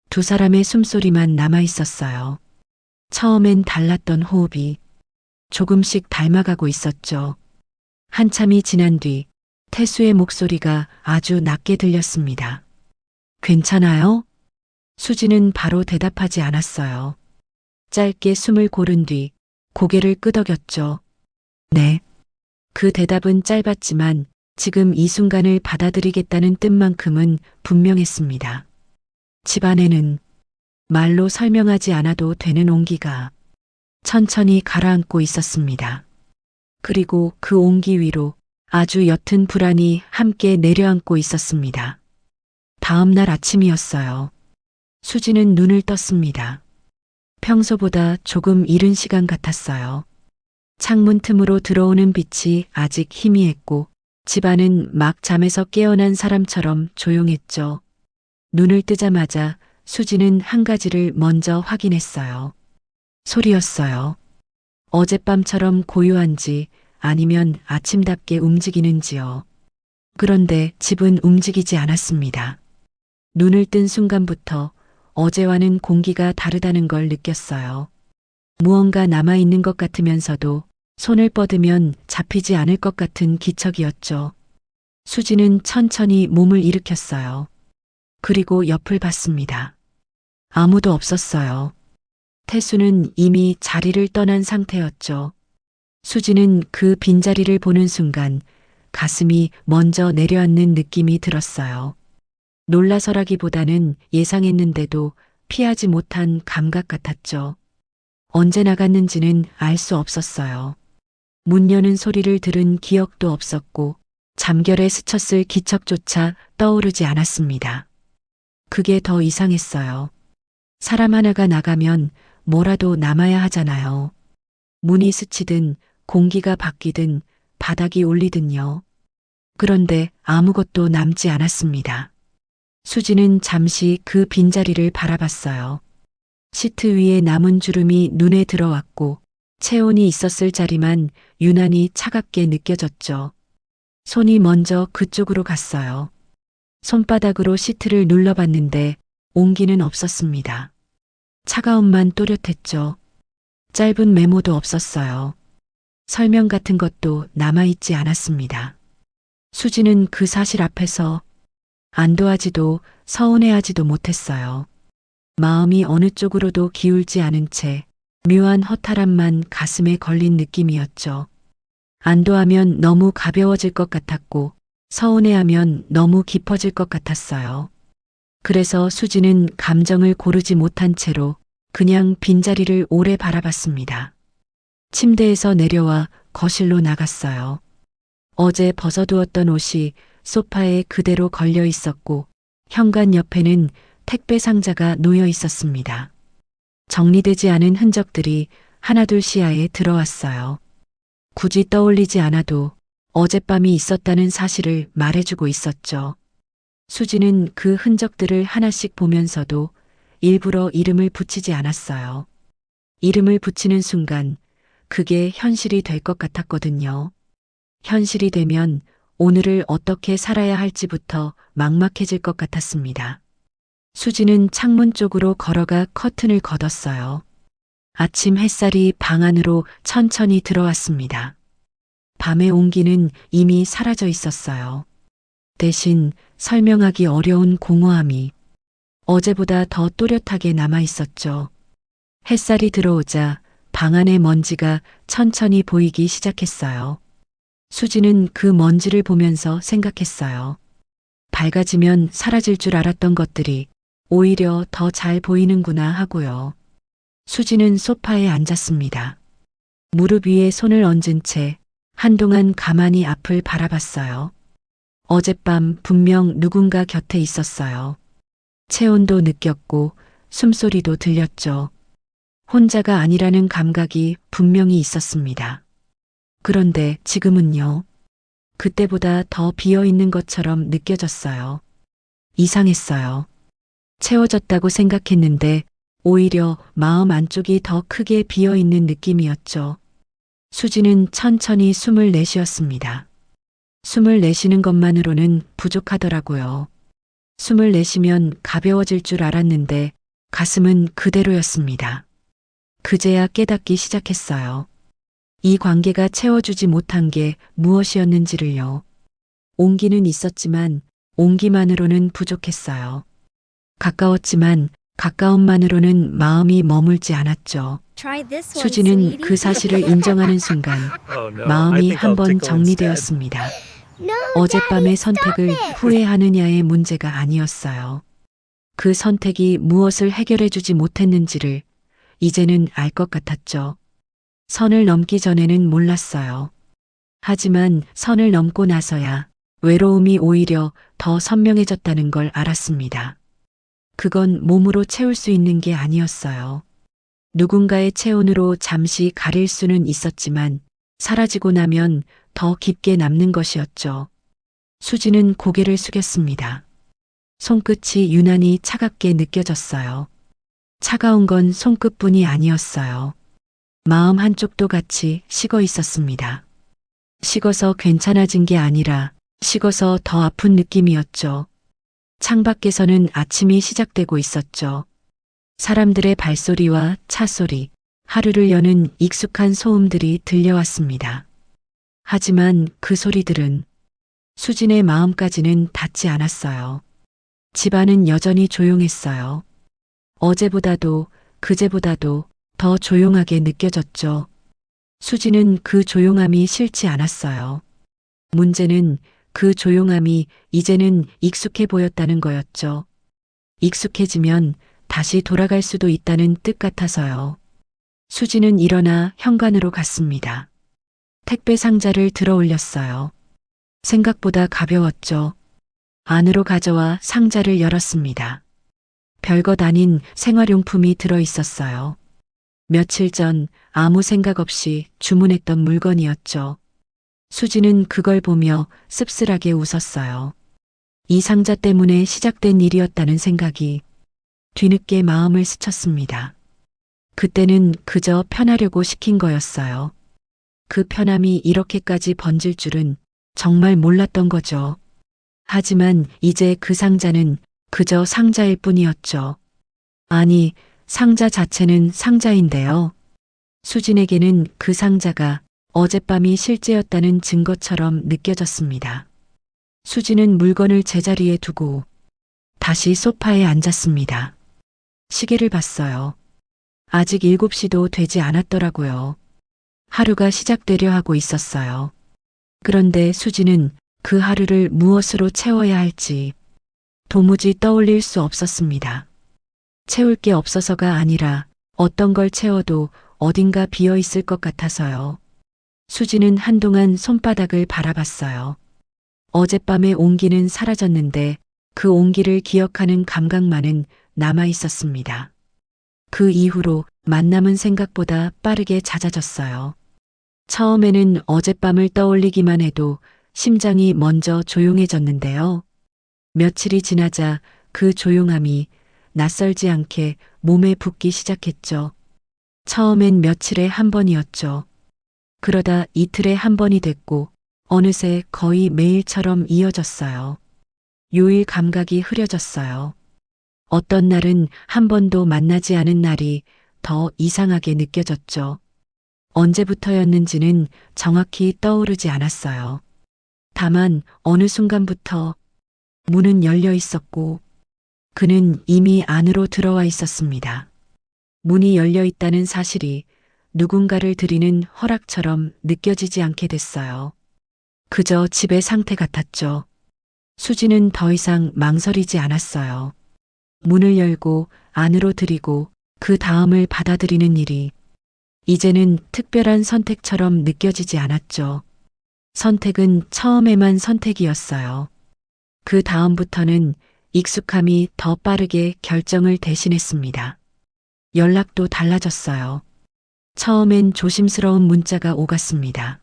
두 사람의 숨소리만 남아 있었어요. 처음엔 달랐던 호흡이 조금씩 닮아가고 있었죠. 한참이 지난 뒤 태수의 목소리가 아주 낮게 들렸습니다. 괜찮아요? 수지는 바로 대답하지 않았어요. 짧게 숨을 고른 뒤 고개를 끄덕였죠. 네. 그 대답은 짧았지만 지금 이 순간을 받아들이겠다는 뜻만큼은 분명했습니다. 집안에는 말로 설명하지 않아도 되는 온기가 천천히 가라앉고 있었습니다. 그리고 그 온기 위로 아주 옅은 불안이 함께 내려앉고 있었습니다. 다음 날 아침이었어요. 수지는 눈을 떴습니다. 평소보다 조금 이른 시간 같았어요. 창문 틈으로 들어오는 빛이 아직 희미했고 집안은 막 잠에서 깨어난 사람처럼 조용했죠. 눈을 뜨자마자 수지는 한 가지를 먼저 확인했어요. 소리였어요. 어젯밤처럼 고요한지 아니면 아침답게 움직이는지요. 그런데 집은 움직이지 않았습니다. 눈을 뜬 순간부터 어제와는 공기가 다르다는 걸 느꼈어요. 무언가 남아있는 것 같으면서도 손을 뻗으면 잡히지 않을 것 같은 기척이었죠. 수지는 천천히 몸을 일으켰어요. 그리고 옆을 봤습니다. 아무도 없었어요. 태수는 이미 자리를 떠난 상태였죠. 수지는 그 빈자리를 보는 순간 가슴이 먼저 내려앉는 느낌이 들었어요. 놀라서라기보다는 예상했는데도 피하지 못한 감각 같았죠. 언제 나갔는지는 알 수 없었어요. 문 여는 소리를 들은 기억도 없었고 잠결에 스쳤을 기척조차 떠오르지 않았습니다. 그게 더 이상했어요. 사람 하나가 나가면 뭐라도 남아야 하잖아요. 문이 스치든 공기가 바뀌든 바닥이 울리든요. 그런데 아무것도 남지 않았습니다. 수지는 잠시 그 빈자리를 바라봤어요. 시트 위에 남은 주름이 눈에 들어왔고 체온이 있었을 자리만 유난히 차갑게 느껴졌죠. 손이 먼저 그쪽으로 갔어요. 손바닥으로 시트를 눌러봤는데 온기는 없었습니다. 차가움만 또렷했죠. 짧은 메모도 없었어요. 설명 같은 것도 남아있지 않았습니다. 수지는 그 사실 앞에서 안도하지도 서운해하지도 못했어요. 마음이 어느 쪽으로도 기울지 않은 채 묘한 허탈함만 가슴에 걸린 느낌이었죠. 안도하면 너무 가벼워질 것 같았고 서운해하면 너무 깊어질 것 같았어요. 그래서 수지는 감정을 고르지 못한 채로 그냥 빈자리를 오래 바라봤습니다. 침대에서 내려와 거실로 나갔어요. 어제 벗어두었던 옷이 소파에 그대로 걸려 있었고 현관 옆에는 택배 상자가 놓여 있었습니다. 정리되지 않은 흔적들이 하나둘 시야에 들어왔어요. 굳이 떠올리지 않아도 어젯밤이 있었다는 사실을 말해주고 있었죠. 수지는 그 흔적들을 하나씩 보면서도 일부러 이름을 붙이지 않았어요. 이름을 붙이는 순간 그게 현실이 될 것 같았거든요. 현실이 되면 오늘을 어떻게 살아야 할지부터 막막해질 것 같았습니다. 수지는 창문 쪽으로 걸어가 커튼을 걷었어요. 아침 햇살이 방 안으로 천천히 들어왔습니다. 밤의 온기는 이미 사라져 있었어요. 대신 설명하기 어려운 공허함이 어제보다 더 또렷하게 남아 있었죠. 햇살이 들어오자 방 안의 먼지가 천천히 보이기 시작했어요. 수지는 그 먼지를 보면서 생각했어요. 밝아지면 사라질 줄 알았던 것들이 오히려 더 잘 보이는구나 하고요. 수지는 소파에 앉았습니다. 무릎 위에 손을 얹은 채 한동안 가만히 앞을 바라봤어요. 어젯밤 분명 누군가 곁에 있었어요. 체온도 느꼈고 숨소리도 들렸죠. 혼자가 아니라는 감각이 분명히 있었습니다. 그런데 지금은요. 그때보다 더 비어 있는 것처럼 느껴졌어요. 이상했어요. 채워졌다고 생각했는데 오히려 마음 안쪽이 더 크게 비어 있는 느낌이었죠. 수지는 천천히 숨을 내쉬었습니다. 숨을 내쉬는 것만으로는 부족하더라고요. 숨을 내쉬면 가벼워질 줄 알았는데 가슴은 그대로였습니다. 그제야 깨닫기 시작했어요. 이 관계가 채워주지 못한 게 무엇이었는지를요. 온기는 있었지만 온기만으로는 부족했어요. 가까웠지만 가까움만으로는 마음이 머물지 않았죠. 수지는 그 사실을 인정하는 순간 마음이 한번 정리되었습니다. 어젯밤의 선택을 후회하느냐의 문제가 아니었어요. 그 선택이 무엇을 해결해주지 못했는지를 이제는 알 것 같았죠. 선을 넘기 전에는 몰랐어요. 하지만 선을 넘고 나서야 외로움이 오히려 더 선명해졌다는 걸 알았습니다. 그건 몸으로 채울 수 있는 게 아니었어요. 누군가의 체온으로 잠시 가릴 수는 있었지만 사라지고 나면 더 깊게 남는 것이었죠. 수지는 고개를 숙였습니다. 손끝이 유난히 차갑게 느껴졌어요. 차가운 건 손끝뿐이 아니었어요. 마음 한쪽도 같이 식어 있었습니다. 식어서 괜찮아진 게 아니라 식어서 더 아픈 느낌이었죠. 창밖에서는 아침이 시작되고 있었죠. 사람들의 발소리와 차소리, 하루를 여는 익숙한 소음들이 들려왔습니다. 하지만 그 소리들은 수진의 마음까지는 닿지 않았어요. 집안은 여전히 조용했어요. 어제보다도 그제보다도 더 조용하게 느껴졌죠. 수지는 그 조용함이 싫지 않았어요. 문제는 그 조용함이 이제는 익숙해 보였다는 거였죠. 익숙해지면 다시 돌아갈 수도 있다는 뜻 같아서요. 수지는 일어나 현관으로 갔습니다. 택배 상자를 들어 올렸어요. 생각보다 가벼웠죠. 안으로 가져와 상자를 열었습니다. 별것 아닌 생활용품이 들어 있었어요. 며칠 전 아무 생각 없이 주문했던 물건이었죠. 수지는 그걸 보며 씁쓸하게 웃었어요. 이 상자 때문에 시작된 일이었다는 생각이 뒤늦게 마음을 스쳤습니다. 그때는 그저 편하려고 시킨 거였어요. 그 편함이 이렇게까지 번질 줄은 정말 몰랐던 거죠. 하지만 이제 그 상자는 그저 상자일 뿐이었죠. 아니, 상자 자체는 상자인데요. 수진에게는 그 상자가 어젯밤이 실제였다는 증거처럼 느껴졌습니다. 수진은 물건을 제자리에 두고 다시 소파에 앉았습니다. 시계를 봤어요. 아직 7시도 되지 않았더라고요. 하루가 시작되려 하고 있었어요. 그런데 수지는 그 하루를 무엇으로 채워야 할지 도무지 떠올릴 수 없었습니다. 채울 게 없어서가 아니라 어떤 걸 채워도 어딘가 비어 있을 것 같아서요. 수지는 한동안 손바닥을 바라봤어요. 어젯밤의 온기는 사라졌는데 그 온기를 기억하는 감각만은 남아 있었습니다. 그 이후로 만남은 생각보다 빠르게 잦아졌어요. 처음에는 어젯밤을 떠올리기만 해도 심장이 먼저 조용해졌는데요. 며칠이 지나자 그 조용함이 낯설지 않게 몸에 붙기 시작했죠. 처음엔 며칠에 한 번이었죠. 그러다 이틀에 한 번이 됐고 어느새 거의 매일처럼 이어졌어요. 요일 감각이 흐려졌어요. 어떤 날은 한 번도 만나지 않은 날이 더 이상하게 느껴졌죠. 언제부터였는지는 정확히 떠오르지 않았어요. 다만 어느 순간부터 문은 열려 있었고 그는 이미 안으로 들어와 있었습니다. 문이 열려 있다는 사실이 누군가를 들이는 허락처럼 느껴지지 않게 됐어요. 그저 집의 상태 같았죠. 수지는 더 이상 망설이지 않았어요. 문을 열고 안으로 들이고 그 다음을 받아들이는 일이 이제는 특별한 선택처럼 느껴지지 않았죠. 선택은 처음에만 선택이었어요. 그 다음부터는 익숙함이 더 빠르게 결정을 대신했습니다. 연락도 달라졌어요. 처음엔 조심스러운 문자가 오갔습니다.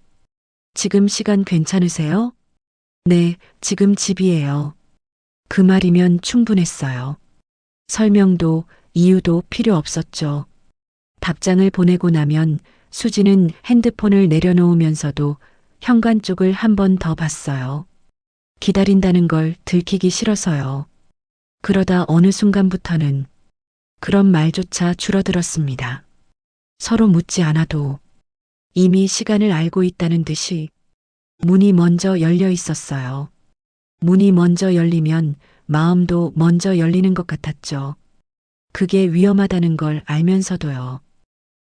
지금 시간 괜찮으세요? 네, 지금 집이에요. 그 말이면 충분했어요. 설명도 이유도 필요 없었죠. 답장을 보내고 나면 수지는 핸드폰을 내려놓으면서도 현관 쪽을 한 번 더 봤어요. 기다린다는 걸 들키기 싫어서요. 그러다 어느 순간부터는 그런 말조차 줄어들었습니다. 서로 묻지 않아도 이미 시간을 알고 있다는 듯이 문이 먼저 열려 있었어요. 문이 먼저 열리면 마음도 먼저 열리는 것 같았죠. 그게 위험하다는 걸 알면서도요.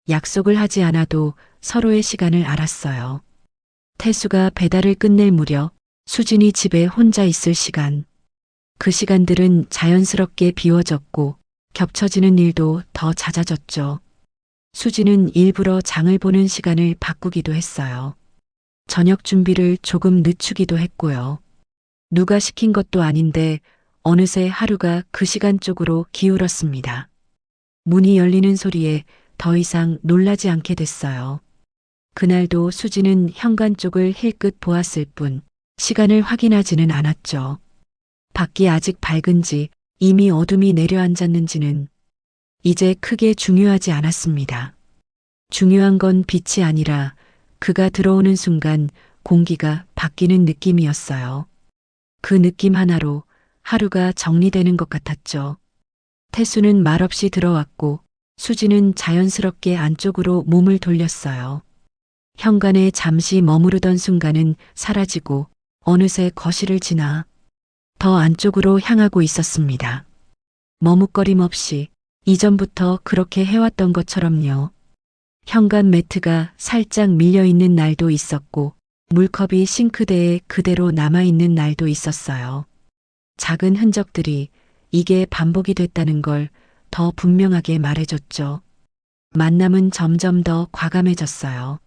약속을 하지 않아도 서로의 시간을 알았어요. 태수가 배달을 끝낼 무렵 수진이 집에 혼자 있을 시간. 그 시간들은 자연스럽게 비워졌고 겹쳐지는 일도 더 잦아졌죠. 수진은 일부러 장을 보는 시간을 바꾸기도 했어요. 저녁 준비를 조금 늦추기도 했고요. 누가 시킨 것도 아닌데 어느새 하루가 그 시간 쪽으로 기울었습니다. 문이 열리는 소리에 더 이상 놀라지 않게 됐어요. 그날도 수지는 현관 쪽을 힐끗 보았을 뿐 시간을 확인하지는 않았죠. 밖이 아직 밝은지 이미 어둠이 내려앉았는지는 이제 크게 중요하지 않았습니다. 중요한 건 빛이 아니라 그가 들어오는 순간 공기가 바뀌는 느낌이었어요. 그 느낌 하나로 하루가 정리되는 것 같았죠. 태수는 말없이 들어왔고 수지는 자연스럽게 안쪽으로 몸을 돌렸어요. 현관에 잠시 머무르던 순간은 사라지고 어느새 거실을 지나 더 안쪽으로 향하고 있었습니다. 머뭇거림 없이 이전부터 그렇게 해왔던 것처럼요. 현관 매트가 살짝 밀려있는 날도 있었고 물컵이 싱크대에 그대로 남아있는 날도 있었어요. 작은 흔적들이 이게 반복이 됐다는 걸 더 분명하게 말해줬죠. 만남은 점점 더 과감해졌어요.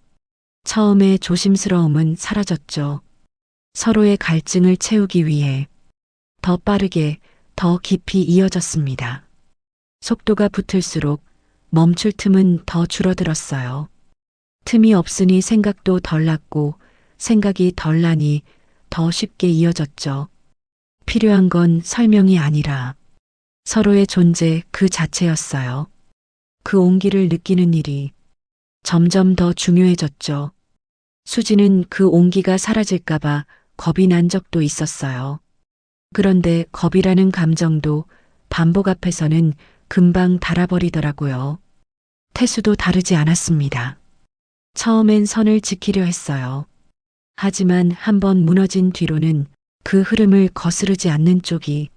처음에 조심스러움은 사라졌죠. 서로의 갈증을 채우기 위해 더 빠르게, 더 깊이 이어졌습니다. 속도가 붙을수록 멈출 틈은 더 줄어들었어요. 틈이 없으니 생각도 덜 났고 생각이 덜 나니 더 쉽게 이어졌죠. 필요한 건 설명이 아니라 서로의 존재 그 자체였어요. 그 온기를 느끼는 일이 점점 더 중요해졌죠. 수지는 그 온기가 사라질까봐 겁이 난 적도 있었어요. 그런데 겁이라는 감정도 반복 앞에서는 금방 닳아버리더라고요. 태수도 다르지 않았습니다. 처음엔 선을 지키려 했어요. 하지만 한번 무너진 뒤로는 그 흐름을 거스르지 않는 쪽이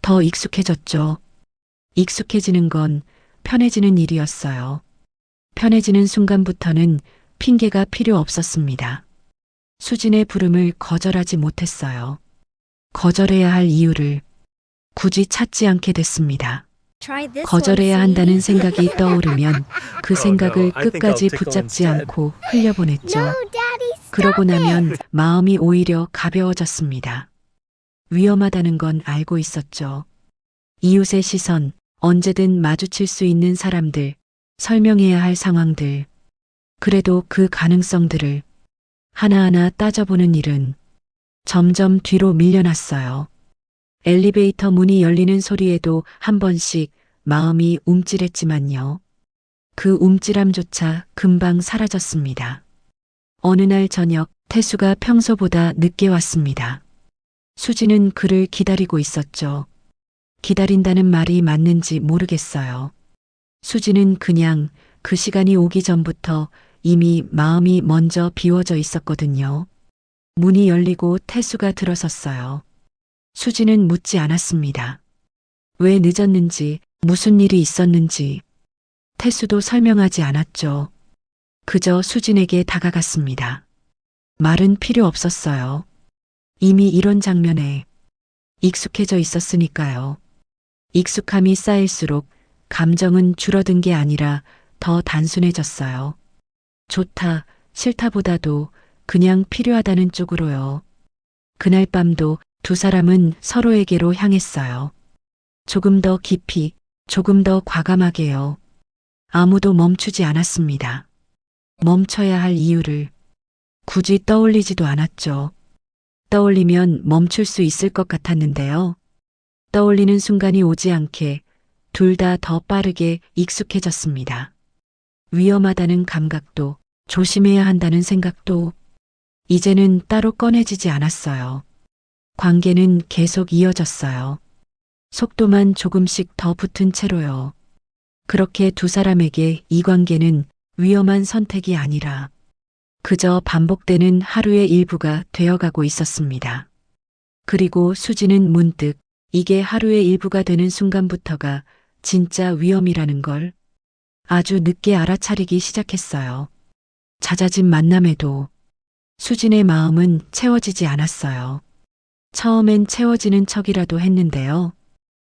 더 익숙해졌죠. 익숙해지는 건 편해지는 일이었어요. 편해지는 순간부터는 핑계가 필요 없었습니다. 수진의 부름을 거절하지 못했어요. 거절해야 할 이유를 굳이 찾지 않게 됐습니다. 거절해야 한다는 생각이 떠오르면 그 생각을 끝까지 붙잡지 않고 흘려보냈죠. 그러고 나면 마음이 오히려 가벼워졌습니다. 위험하다는 건 알고 있었죠. 이웃의 시선, 언제든 마주칠 수 있는 사람들, 설명해야 할 상황들, 그래도 그 가능성들을 하나하나 따져보는 일은 점점 뒤로 밀려났어요. 엘리베이터 문이 열리는 소리에도 한 번씩 마음이 움찔했지만요. 그 움찔함조차 금방 사라졌습니다. 어느 날 저녁 태수가 평소보다 늦게 왔습니다. 수지는 그를 기다리고 있었죠. 기다린다는 말이 맞는지 모르겠어요. 수지는 그냥 그 시간이 오기 전부터 이미 마음이 먼저 비워져 있었거든요. 문이 열리고 태수가 들어섰어요. 수지는 묻지 않았습니다. 왜 늦었는지, 무슨 일이 있었는지. 태수도 설명하지 않았죠. 그저 수진에게 다가갔습니다. 말은 필요 없었어요. 이미 이런 장면에 익숙해져 있었으니까요. 익숙함이 쌓일수록 감정은 줄어든 게 아니라 더 단순해졌어요. 좋다, 싫다보다도 그냥 필요하다는 쪽으로요. 그날 밤도 두 사람은 서로에게로 향했어요. 조금 더 깊이, 조금 더 과감하게요. 아무도 멈추지 않았습니다. 멈춰야 할 이유를 굳이 떠올리지도 않았죠. 떠올리면 멈출 수 있을 것 같았는데요. 떠올리는 순간이 오지 않게 둘 다 더 빠르게 익숙해졌습니다. 위험하다는 감각도 조심해야 한다는 생각도 이제는 따로 꺼내지지 않았어요. 관계는 계속 이어졌어요. 속도만 조금씩 더 붙은 채로요. 그렇게 두 사람에게 이 관계는 위험한 선택이 아니라 그저 반복되는 하루의 일부가 되어가고 있었습니다. 그리고 수지는 문득 이게 하루의 일부가 되는 순간부터가 진짜 위험이라는 걸 아주 늦게 알아차리기 시작했어요. 잦아진 만남에도 수진의 마음은 채워지지 않았어요. 처음엔 채워지는 척이라도 했는데요.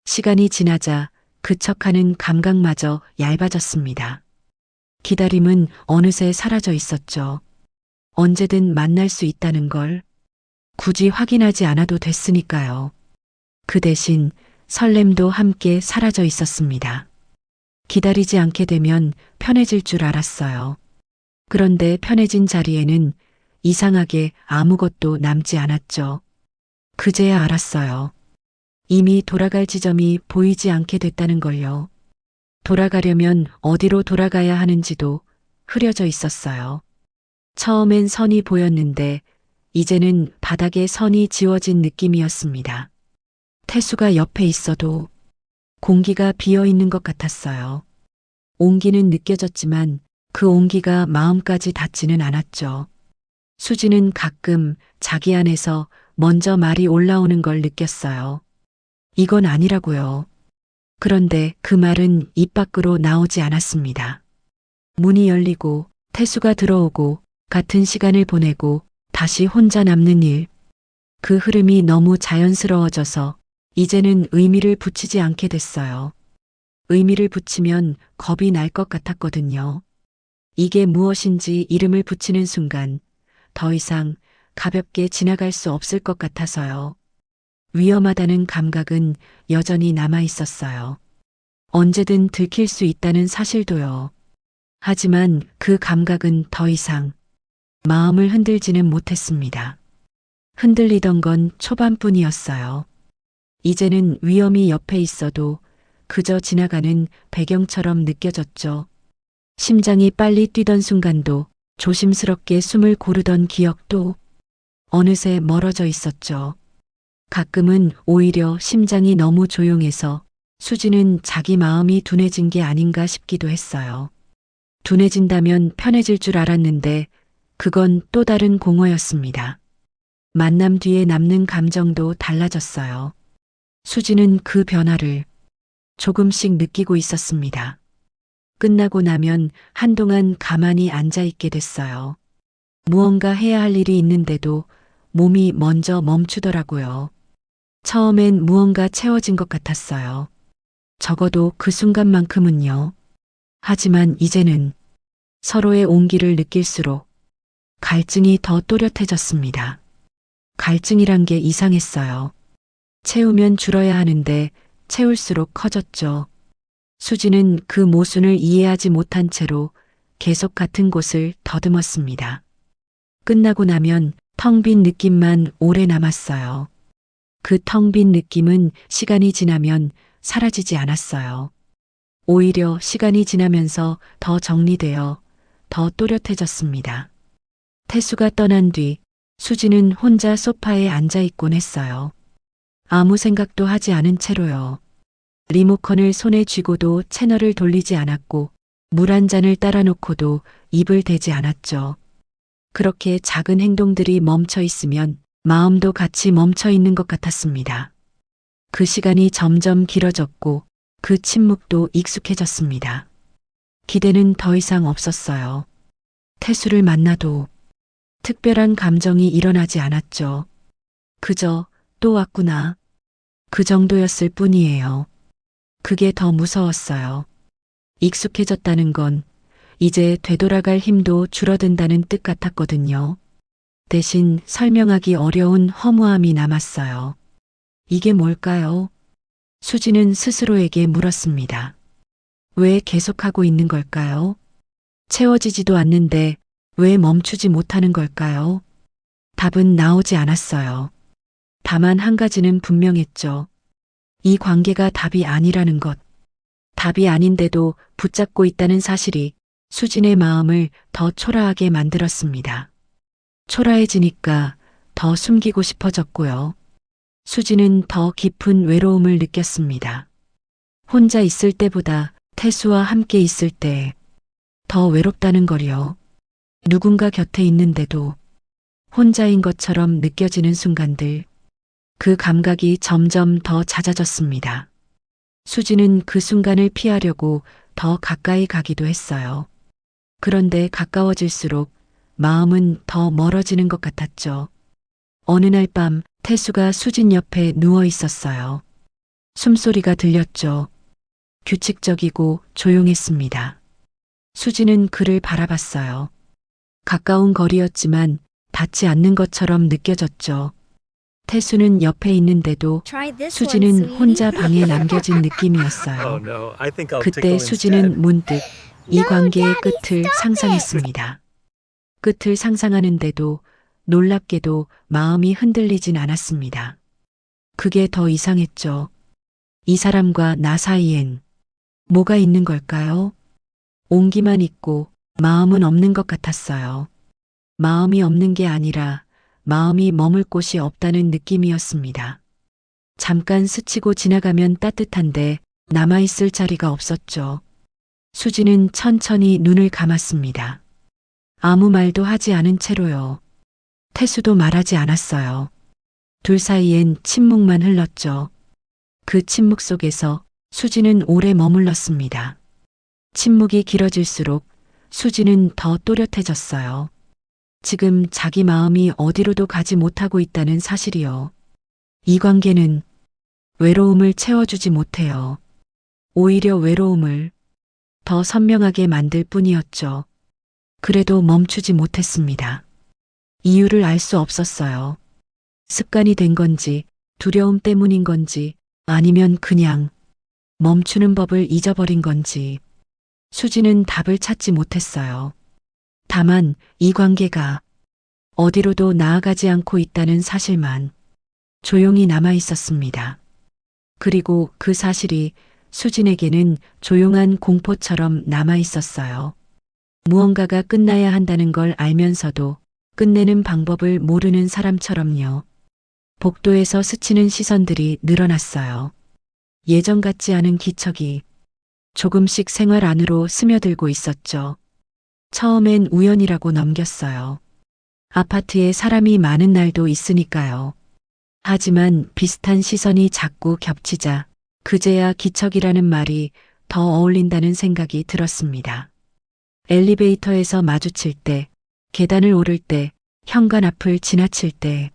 시간이 지나자 그 척하는 감각마저 얇아졌습니다. 기다림은 어느새 사라져 있었죠. 언제든 만날 수 있다는 걸 굳이 확인하지 않아도 됐으니까요. 그 대신 설렘도 함께 사라져 있었습니다. 기다리지 않게 되면 편해질 줄 알았어요. 그런데 편해진 자리에는 이상하게 아무것도 남지 않았죠. 그제야 알았어요. 이미 돌아갈 지점이 보이지 않게 됐다는 걸요. 돌아가려면 어디로 돌아가야 하는지도 흐려져 있었어요. 처음엔 선이 보였는데 이제는 바닥에 선이 지워진 느낌이었습니다. 태수가 옆에 있어도 공기가 비어 있는 것 같았어요. 온기는 느껴졌지만 그 온기가 마음까지 닿지는 않았죠. 수지는 가끔 자기 안에서 먼저 말이 올라오는 걸 느꼈어요. 이건 아니라고요. 그런데 그 말은 입 밖으로 나오지 않았습니다. 문이 열리고 태수가 들어오고 같은 시간을 보내고 다시 혼자 남는 일. 그 흐름이 너무 자연스러워져서 이제는 의미를 붙이지 않게 됐어요. 의미를 붙이면 겁이 날 것 같았거든요. 이게 무엇인지 이름을 붙이는 순간 더 이상 가볍게 지나갈 수 없을 것 같아서요. 위험하다는 감각은 여전히 남아 있었어요. 언제든 들킬 수 있다는 사실도요. 하지만 그 감각은 더 이상 마음을 흔들지는 못했습니다. 흔들리던 건 초반뿐이었어요. 이제는 위험이 옆에 있어도 그저 지나가는 배경처럼 느껴졌죠. 심장이 빨리 뛰던 순간도 조심스럽게 숨을 고르던 기억도 어느새 멀어져 있었죠. 가끔은 오히려 심장이 너무 조용해서 수지는 자기 마음이 둔해진 게 아닌가 싶기도 했어요. 둔해진다면 편해질 줄 알았는데 그건 또 다른 공허였습니다. 만남 뒤에 남는 감정도 달라졌어요. 수지는 그 변화를 조금씩 느끼고 있었습니다. 끝나고 나면 한동안 가만히 앉아 있게 됐어요. 무언가 해야 할 일이 있는데도 몸이 먼저 멈추더라고요. 처음엔 무언가 채워진 것 같았어요. 적어도 그 순간만큼은요. 하지만 이제는 서로의 온기를 느낄수록 갈증이 더 또렷해졌습니다. 갈증이란 게 이상했어요. 채우면 줄어야 하는데 채울수록 커졌죠. 수지는 그 모순을 이해하지 못한 채로 계속 같은 곳을 더듬었습니다. 끝나고 나면 텅 빈 느낌만 오래 남았어요. 그 텅 빈 느낌은 시간이 지나면 사라지지 않았어요. 오히려 시간이 지나면서 더 정리되어 더 또렷해졌습니다. 태수가 떠난 뒤 수지는 혼자 소파에 앉아 있곤 했어요. 아무 생각도 하지 않은 채로요. 리모컨을 손에 쥐고도 채널을 돌리지 않았고 물 한 잔을 따라 놓고도 입을 대지 않았죠. 그렇게 작은 행동들이 멈춰 있으면 마음도 같이 멈춰 있는 것 같았습니다. 그 시간이 점점 길어졌고 그 침묵도 익숙해졌습니다. 기대는 더 이상 없었어요. 태수를 만나도 특별한 감정이 일어나지 않았죠. 그저 또 왔구나. 그 정도였을 뿐이에요. 그게 더 무서웠어요. 익숙해졌다는 건 이제 되돌아갈 힘도 줄어든다는 뜻 같았거든요. 대신 설명하기 어려운 허무함이 남았어요. 이게 뭘까요? 수지는 스스로에게 물었습니다. 왜 계속하고 있는 걸까요? 채워지지도 않는데 왜 멈추지 못하는 걸까요? 답은 나오지 않았어요. 다만 한 가지는 분명했죠. 이 관계가 답이 아니라는 것. 답이 아닌데도 붙잡고 있다는 사실이 수진의 마음을 더 초라하게 만들었습니다. 초라해지니까 더 숨기고 싶어졌고요. 수진은 더 깊은 외로움을 느꼈습니다. 혼자 있을 때보다 태수와 함께 있을 때 더 외롭다는 걸요. 누군가 곁에 있는데도 혼자인 것처럼 느껴지는 순간들. 그 감각이 점점 더 잦아졌습니다. 수지는 그 순간을 피하려고 더 가까이 가기도 했어요. 그런데 가까워질수록 마음은 더 멀어지는 것 같았죠. 어느 날 밤 태수가 수진 옆에 누워 있었어요. 숨소리가 들렸죠. 규칙적이고 조용했습니다. 수진은 그를 바라봤어요. 가까운 거리였지만 닿지 않는 것처럼 느껴졌죠. 태수는 옆에 있는데도 수진은 혼자 방에 남겨진 느낌이었어요. 그때 수진은 문득 이 관계의 끝을 상상했습니다. 끝을 상상하는데도 놀랍게도 마음이 흔들리진 않았습니다. 그게 더 이상했죠. 이 사람과 나 사이엔 뭐가 있는 걸까요? 온기만 있고 마음은 없는 것 같았어요. 마음이 없는 게 아니라 마음이 머물 곳이 없다는 느낌이었습니다. 잠깐 스치고 지나가면 따뜻한데 남아있을 자리가 없었죠. 수지는 천천히 눈을 감았습니다. 아무 말도 하지 않은 채로요. 태수도 말하지 않았어요. 둘 사이엔 침묵만 흘렀죠. 그 침묵 속에서 수지는 오래 머물렀습니다. 침묵이 길어질수록 수지는 더 또렷해졌어요. 지금 자기 마음이 어디로도 가지 못하고 있다는 사실이요. 이 관계는 외로움을 채워주지 못해요. 오히려 외로움을 더 선명하게 만들 뿐이었죠. 그래도 멈추지 못했습니다. 이유를 알 수 없었어요. 습관이 된 건지, 두려움 때문인 건지, 아니면 그냥 멈추는 법을 잊어버린 건지. 수지는 답을 찾지 못했어요. 다만 이 관계가 어디로도 나아가지 않고 있다는 사실만 조용히 남아 있었습니다. 그리고 그 사실이 수진에게는 조용한 공포처럼 남아 있었어요. 무언가가 끝나야 한다는 걸 알면서도 끝내는 방법을 모르는 사람처럼요. 복도에서 스치는 시선들이 늘어났어요. 예전 같지 않은 기척이 조금씩 생활 안으로 스며들고 있었죠. 처음엔 우연이라고 넘겼어요. 아파트에 사람이 많은 날도 있으니까요. 하지만 비슷한 시선이 자꾸 겹치자 그제야 기척이라는 말이 더 어울린다는 생각이 들었습니다. 엘리베이터에서 마주칠 때, 계단을 오를 때, 현관 앞을 지나칠 때,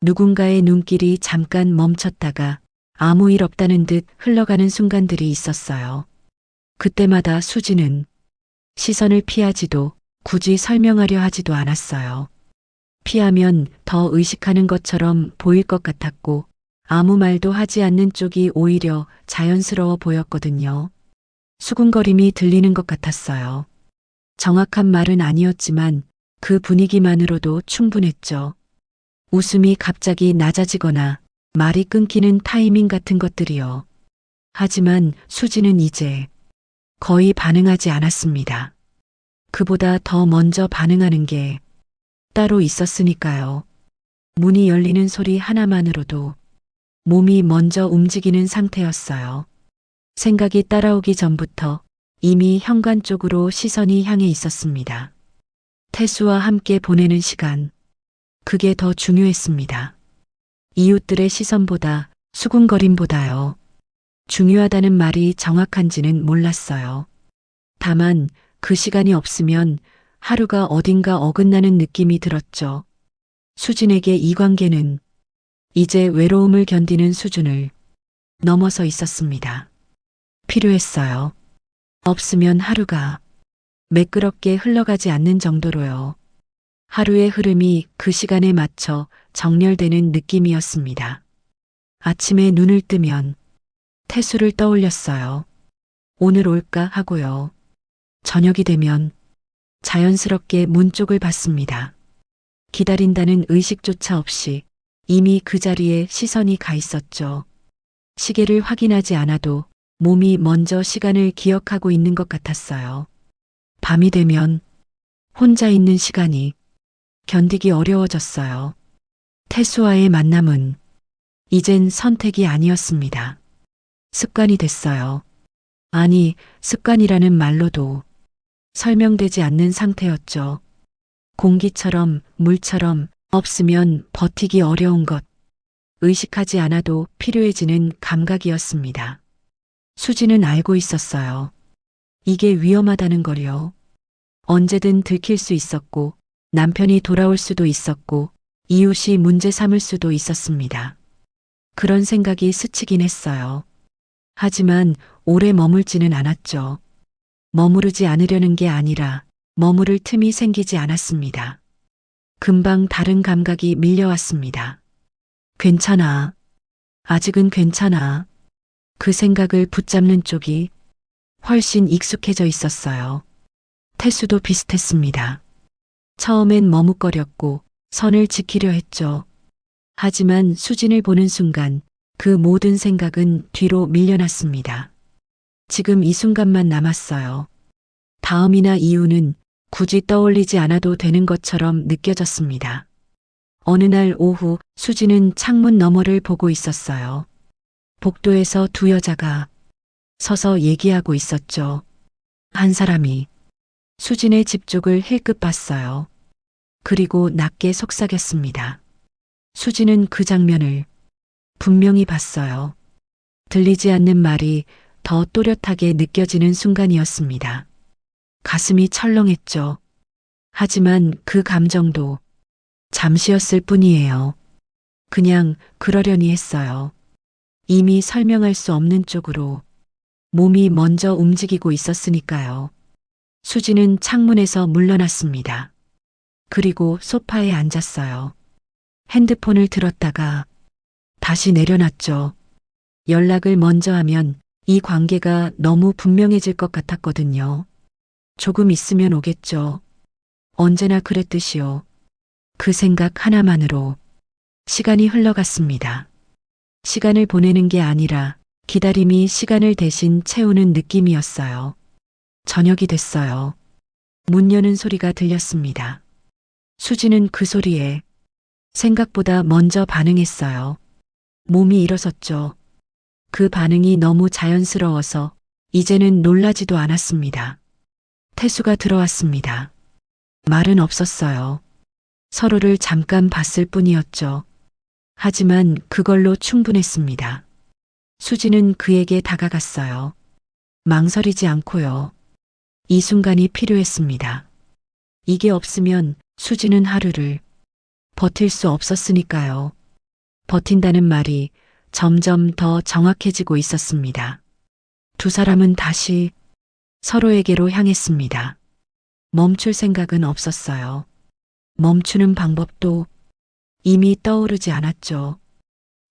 누군가의 눈길이 잠깐 멈췄다가 아무 일 없다는 듯 흘러가는 순간들이 있었어요. 그때마다 수지는 시선을 피하지도 굳이 설명하려 하지도 않았어요. 피하면 더 의식하는 것처럼 보일 것 같았고 아무 말도 하지 않는 쪽이 오히려 자연스러워 보였거든요. 수군거림이 들리는 것 같았어요. 정확한 말은 아니었지만 그 분위기만으로도 충분했죠. 웃음이 갑자기 낮아지거나 말이 끊기는 타이밍 같은 것들이요. 하지만 수지는 이제 거의 반응하지 않았습니다. 그보다 더 먼저 반응하는 게 따로 있었으니까요. 문이 열리는 소리 하나만으로도 몸이 먼저 움직이는 상태였어요. 생각이 따라오기 전부터 이미 현관 쪽으로 시선이 향해 있었습니다. 태수와 함께 보내는 시간, 그게 더 중요했습니다. 이웃들의 시선보다 수군거림보다요. 중요하다는 말이 정확한지는 몰랐어요. 다만 그 시간이 없으면 하루가 어딘가 어긋나는 느낌이 들었죠. 수진에게 이 관계는 이제 외로움을 견디는 수준을 넘어서 있었습니다. 필요했어요. 없으면 하루가 매끄럽게 흘러가지 않는 정도로요. 하루의 흐름이 그 시간에 맞춰 정렬되는 느낌이었습니다. 아침에 눈을 뜨면 태수를 떠올렸어요. 오늘 올까 하고요. 저녁이 되면 자연스럽게 문 쪽을 봤습니다. 기다린다는 의식조차 없이 이미 그 자리에 시선이 가 있었죠. 시계를 확인하지 않아도 몸이 먼저 시간을 기억하고 있는 것 같았어요. 밤이 되면 혼자 있는 시간이 견디기 어려워졌어요. 태수와의 만남은 이젠 선택이 아니었습니다. 습관이 됐어요. 아니, 습관이라는 말로도 설명되지 않는 상태였죠. 공기처럼, 물처럼 없으면 버티기 어려운 것, 의식하지 않아도 필요해지는 감각이었습니다. 수지는 알고 있었어요. 이게 위험하다는 걸요. 언제든 들킬 수 있었고, 남편이 돌아올 수도 있었고 이웃이 문제 삼을 수도 있었습니다. 그런 생각이 스치긴 했어요. 하지만 오래 머물지는 않았죠. 머무르지 않으려는 게 아니라 머무를 틈이 생기지 않았습니다. 금방 다른 감각이 밀려왔습니다. 괜찮아. 아직은 괜찮아. 그 생각을 붙잡는 쪽이 훨씬 익숙해져 있었어요. 태수도 비슷했습니다. 처음엔 머뭇거렸고 선을 지키려 했죠. 하지만 수진을 보는 순간 그 모든 생각은 뒤로 밀려났습니다. 지금 이 순간만 남았어요. 다음이나 이유는 굳이 떠올리지 않아도 되는 것처럼 느껴졌습니다. 어느 날 오후 수진은 창문 너머를 보고 있었어요. 복도에서 두 여자가 서서 얘기하고 있었죠. 한 사람이 수진의 집 쪽을 힐끗 봤어요. 그리고 낮게 속삭였습니다. 수진은 그 장면을 분명히 봤어요. 들리지 않는 말이 더 또렷하게 느껴지는 순간이었습니다. 가슴이 철렁했죠. 하지만 그 감정도 잠시였을 뿐이에요. 그냥 그러려니 했어요. 이미 설명할 수 없는 쪽으로 몸이 먼저 움직이고 있었으니까요. 수지는 창문에서 물러났습니다. 그리고 소파에 앉았어요. 핸드폰을 들었다가 다시 내려놨죠. 연락을 먼저 하면 이 관계가 너무 분명해질 것 같았거든요. 조금 있으면 오겠죠. 언제나 그랬듯이요. 그 생각 하나만으로 시간이 흘러갔습니다. 시간을 보내는 게 아니라 기다림이 시간을 대신 채우는 느낌이었어요. 저녁이 됐어요. 문 여는 소리가 들렸습니다. 수지는 그 소리에 생각보다 먼저 반응했어요. 몸이 일어섰죠. 그 반응이 너무 자연스러워서 이제는 놀라지도 않았습니다. 태수가 들어왔습니다. 말은 없었어요. 서로를 잠깐 봤을 뿐이었죠. 하지만 그걸로 충분했습니다. 수지는 그에게 다가갔어요. 망설이지 않고요. 이 순간이 필요했습니다. 이게 없으면 수지는 하루를 버틸 수 없었으니까요. 버틴다는 말이 점점 더 정확해지고 있었습니다. 두 사람은 다시 서로에게로 향했습니다. 멈출 생각은 없었어요. 멈추는 방법도 이미 떠오르지 않았죠.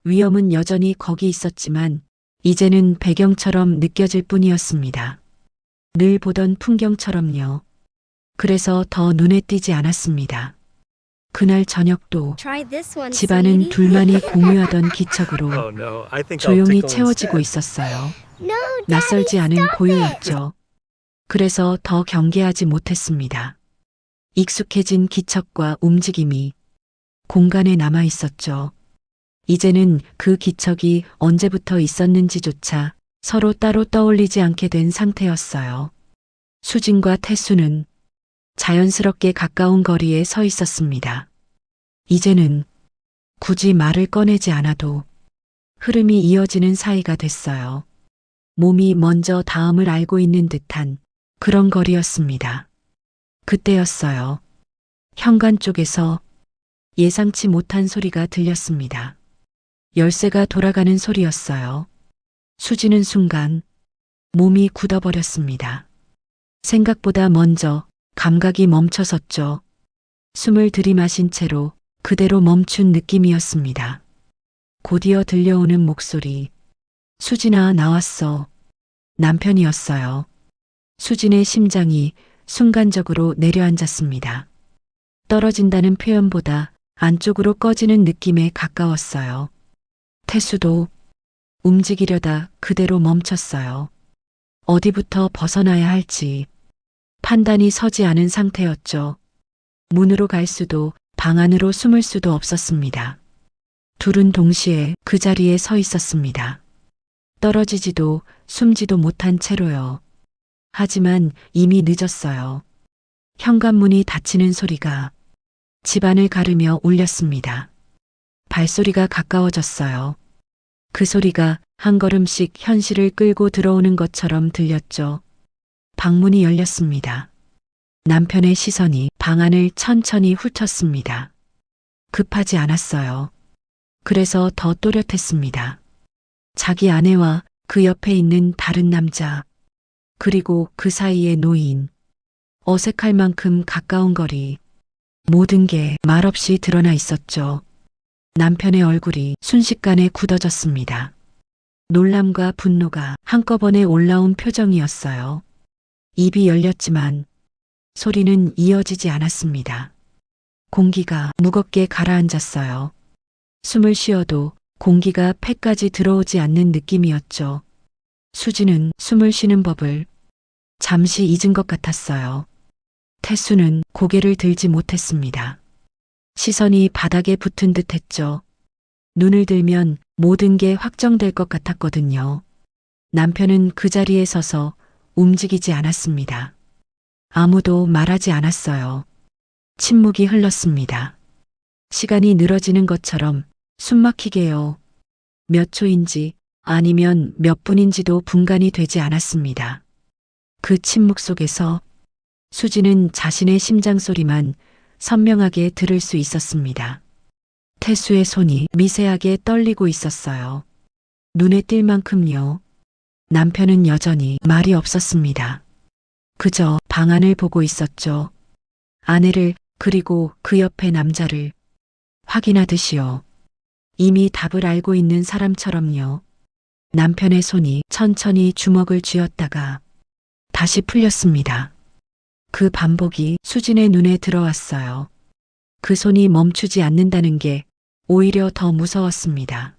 위험은 여전히 거기 있었지만 이제는 배경처럼 느껴질 뿐이었습니다. 늘 보던 풍경처럼요. 그래서 더 눈에 띄지 않았습니다. 그날 저녁도 집안은 둘만이 공유하던 기척으로 조용히 채워지고 있었어요. 낯설지 않은 고요였죠. 그래서 더 경계하지 못했습니다. 익숙해진 기척과 움직임이 공간에 남아 있었죠. 이제는 그 기척이 언제부터 있었는지조차 서로 따로 떠올리지 않게 된 상태였어요. 수진과 태수는 자연스럽게 가까운 거리에 서 있었습니다. 이제는 굳이 말을 꺼내지 않아도 흐름이 이어지는 사이가 됐어요. 몸이 먼저 다음을 알고 있는 듯한 그런 거리였습니다. 그때였어요. 현관 쪽에서 예상치 못한 소리가 들렸습니다. 열쇠가 돌아가는 소리였어요. 수지는 순간 몸이 굳어버렸습니다. 생각보다 먼저 감각이 멈춰섰죠. 숨을 들이마신 채로 그대로 멈춘 느낌이었습니다. 곧이어 들려오는 목소리. 수진아, 나왔어. 남편이었어요. 수진의 심장이 순간적으로 내려앉았습니다. 떨어진다는 표현보다 안쪽으로 꺼지는 느낌에 가까웠어요. 태수도 움직이려다 그대로 멈췄어요. 어디부터 벗어나야 할지 판단이 서지 않은 상태였죠. 문으로 갈 수도 방 안으로 숨을 수도 없었습니다. 둘은 동시에 그 자리에 서 있었습니다. 떨어지지도 숨지도 못한 채로요. 하지만 이미 늦었어요. 현관문이 닫히는 소리가 집안을 가르며 울렸습니다. 발소리가 가까워졌어요. 그 소리가 한 걸음씩 현실을 끌고 들어오는 것처럼 들렸죠. 방문이 열렸습니다. 남편의 시선이 방 안을 천천히 훑었습니다. 급하지 않았어요. 그래서 더 또렷했습니다. 자기 아내와 그 옆에 있는 다른 남자, 그리고 그 사이의 노인, 어색할 만큼 가까운 거리, 모든 게 말없이 드러나 있었죠. 남편의 얼굴이 순식간에 굳어졌습니다. 놀람과 분노가 한꺼번에 올라온 표정이었어요. 입이 열렸지만 소리는 이어지지 않았습니다. 공기가 무겁게 가라앉았어요. 숨을 쉬어도 공기가 폐까지 들어오지 않는 느낌이었죠. 수지는 숨을 쉬는 법을 잠시 잊은 것 같았어요. 태수는 고개를 들지 못했습니다. 시선이 바닥에 붙은 듯 했죠. 눈을 들면 모든 게 확정될 것 같았거든요. 남편은 그 자리에 서서 움직이지 않았습니다. 아무도 말하지 않았어요. 침묵이 흘렀습니다. 시간이 늘어지는 것처럼 숨막히게요. 몇 초인지 아니면 몇 분인지도 분간이 되지 않았습니다. 그 침묵 속에서 수지는 자신의 심장 소리만 선명하게 들을 수 있었습니다. 태수의 손이 미세하게 떨리고 있었어요. 눈에 띌 만큼요. 남편은 여전히 말이 없었습니다. 그저 방 안을 보고 있었죠. 아내를 그리고 그 옆에 남자를 확인하듯이요. 이미 답을 알고 있는 사람처럼요. 남편의 손이 천천히 주먹을 쥐었다가 다시 풀렸습니다. 그 반복이 수진의 눈에 들어왔어요. 그 손이 멈추지 않는다는 게 오히려 더 무서웠습니다.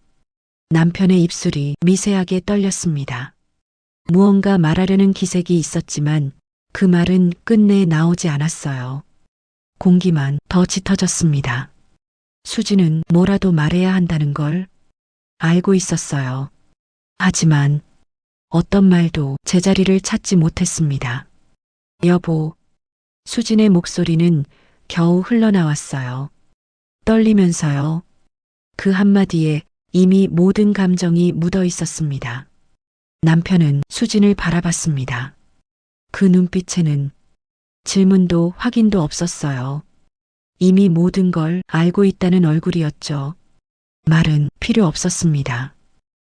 남편의 입술이 미세하게 떨렸습니다. 무언가 말하려는 기색이 있었지만 그 말은 끝내 나오지 않았어요. 공기만 더 짙어졌습니다. 수지는 뭐라도 말해야 한다는 걸 알고 있었어요. 하지만 어떤 말도 제자리를 찾지 못했습니다. 여보, 수진의 목소리는 겨우 흘러나왔어요. 떨리면서요. 그 한마디에 이미 모든 감정이 묻어 있었습니다. 남편은 수진을 바라봤습니다. 그 눈빛에는 질문도 확인도 없었어요. 이미 모든 걸 알고 있다는 얼굴이었죠. 말은 필요 없었습니다.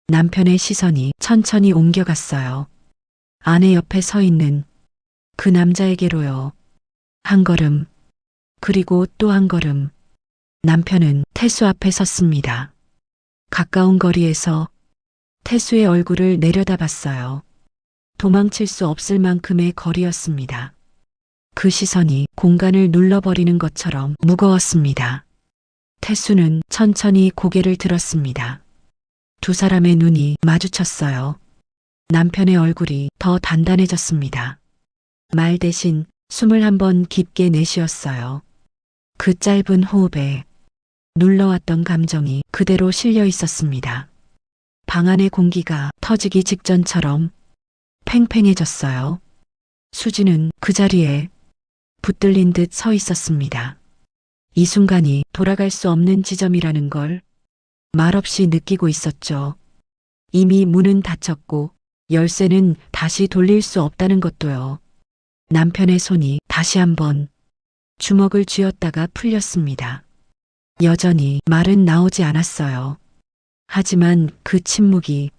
남편의 시선이 천천히 옮겨갔어요. 아내 옆에 서 있는 그 남자에게로요. 한 걸음, 그리고 또 한 걸음. 남편은 태수 앞에 섰습니다. 가까운 거리에서 태수의 얼굴을 내려다봤어요. 도망칠 수 없을 만큼의 거리였습니다. 그 시선이 공간을 눌러버리는 것처럼 무거웠습니다. 태수는 천천히 고개를 들었습니다. 두 사람의 눈이 마주쳤어요. 남편의 얼굴이 더 단단해졌습니다. 말 대신 숨을 한번 깊게 내쉬었어요. 그 짧은 호흡에 눌러왔던 감정이 그대로 실려 있었습니다. 방 안의 공기가 터지기 직전처럼 팽팽해졌어요. 수지는 그 자리에 붙들린 듯 서 있었습니다. 이 순간이 돌아갈 수 없는 지점이라는 걸 말없이 느끼고 있었죠. 이미 문은 닫혔고 열쇠는 다시 돌릴 수 없다는 것도요. 남편의 손이 다시 한번 주먹을 쥐었다가 풀렸습니다. 여전히 말은 나오지 않았어요. 하지만 그 침묵이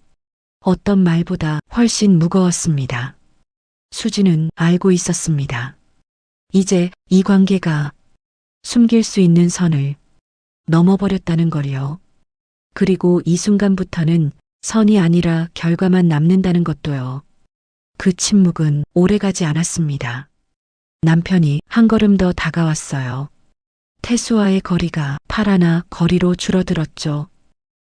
어떤 말보다 훨씬 무거웠습니다. 수지는 알고 있었습니다. 이제 이 관계가 숨길 수 있는 선을 넘어버렸다는 걸요. 그리고 이 순간부터는 선이 아니라 결과만 남는다는 것도요. 그 침묵은 오래가지 않았습니다. 남편이 한 걸음 더 다가왔어요. 태수와의 거리가 팔 하나 거리로 줄어들었죠.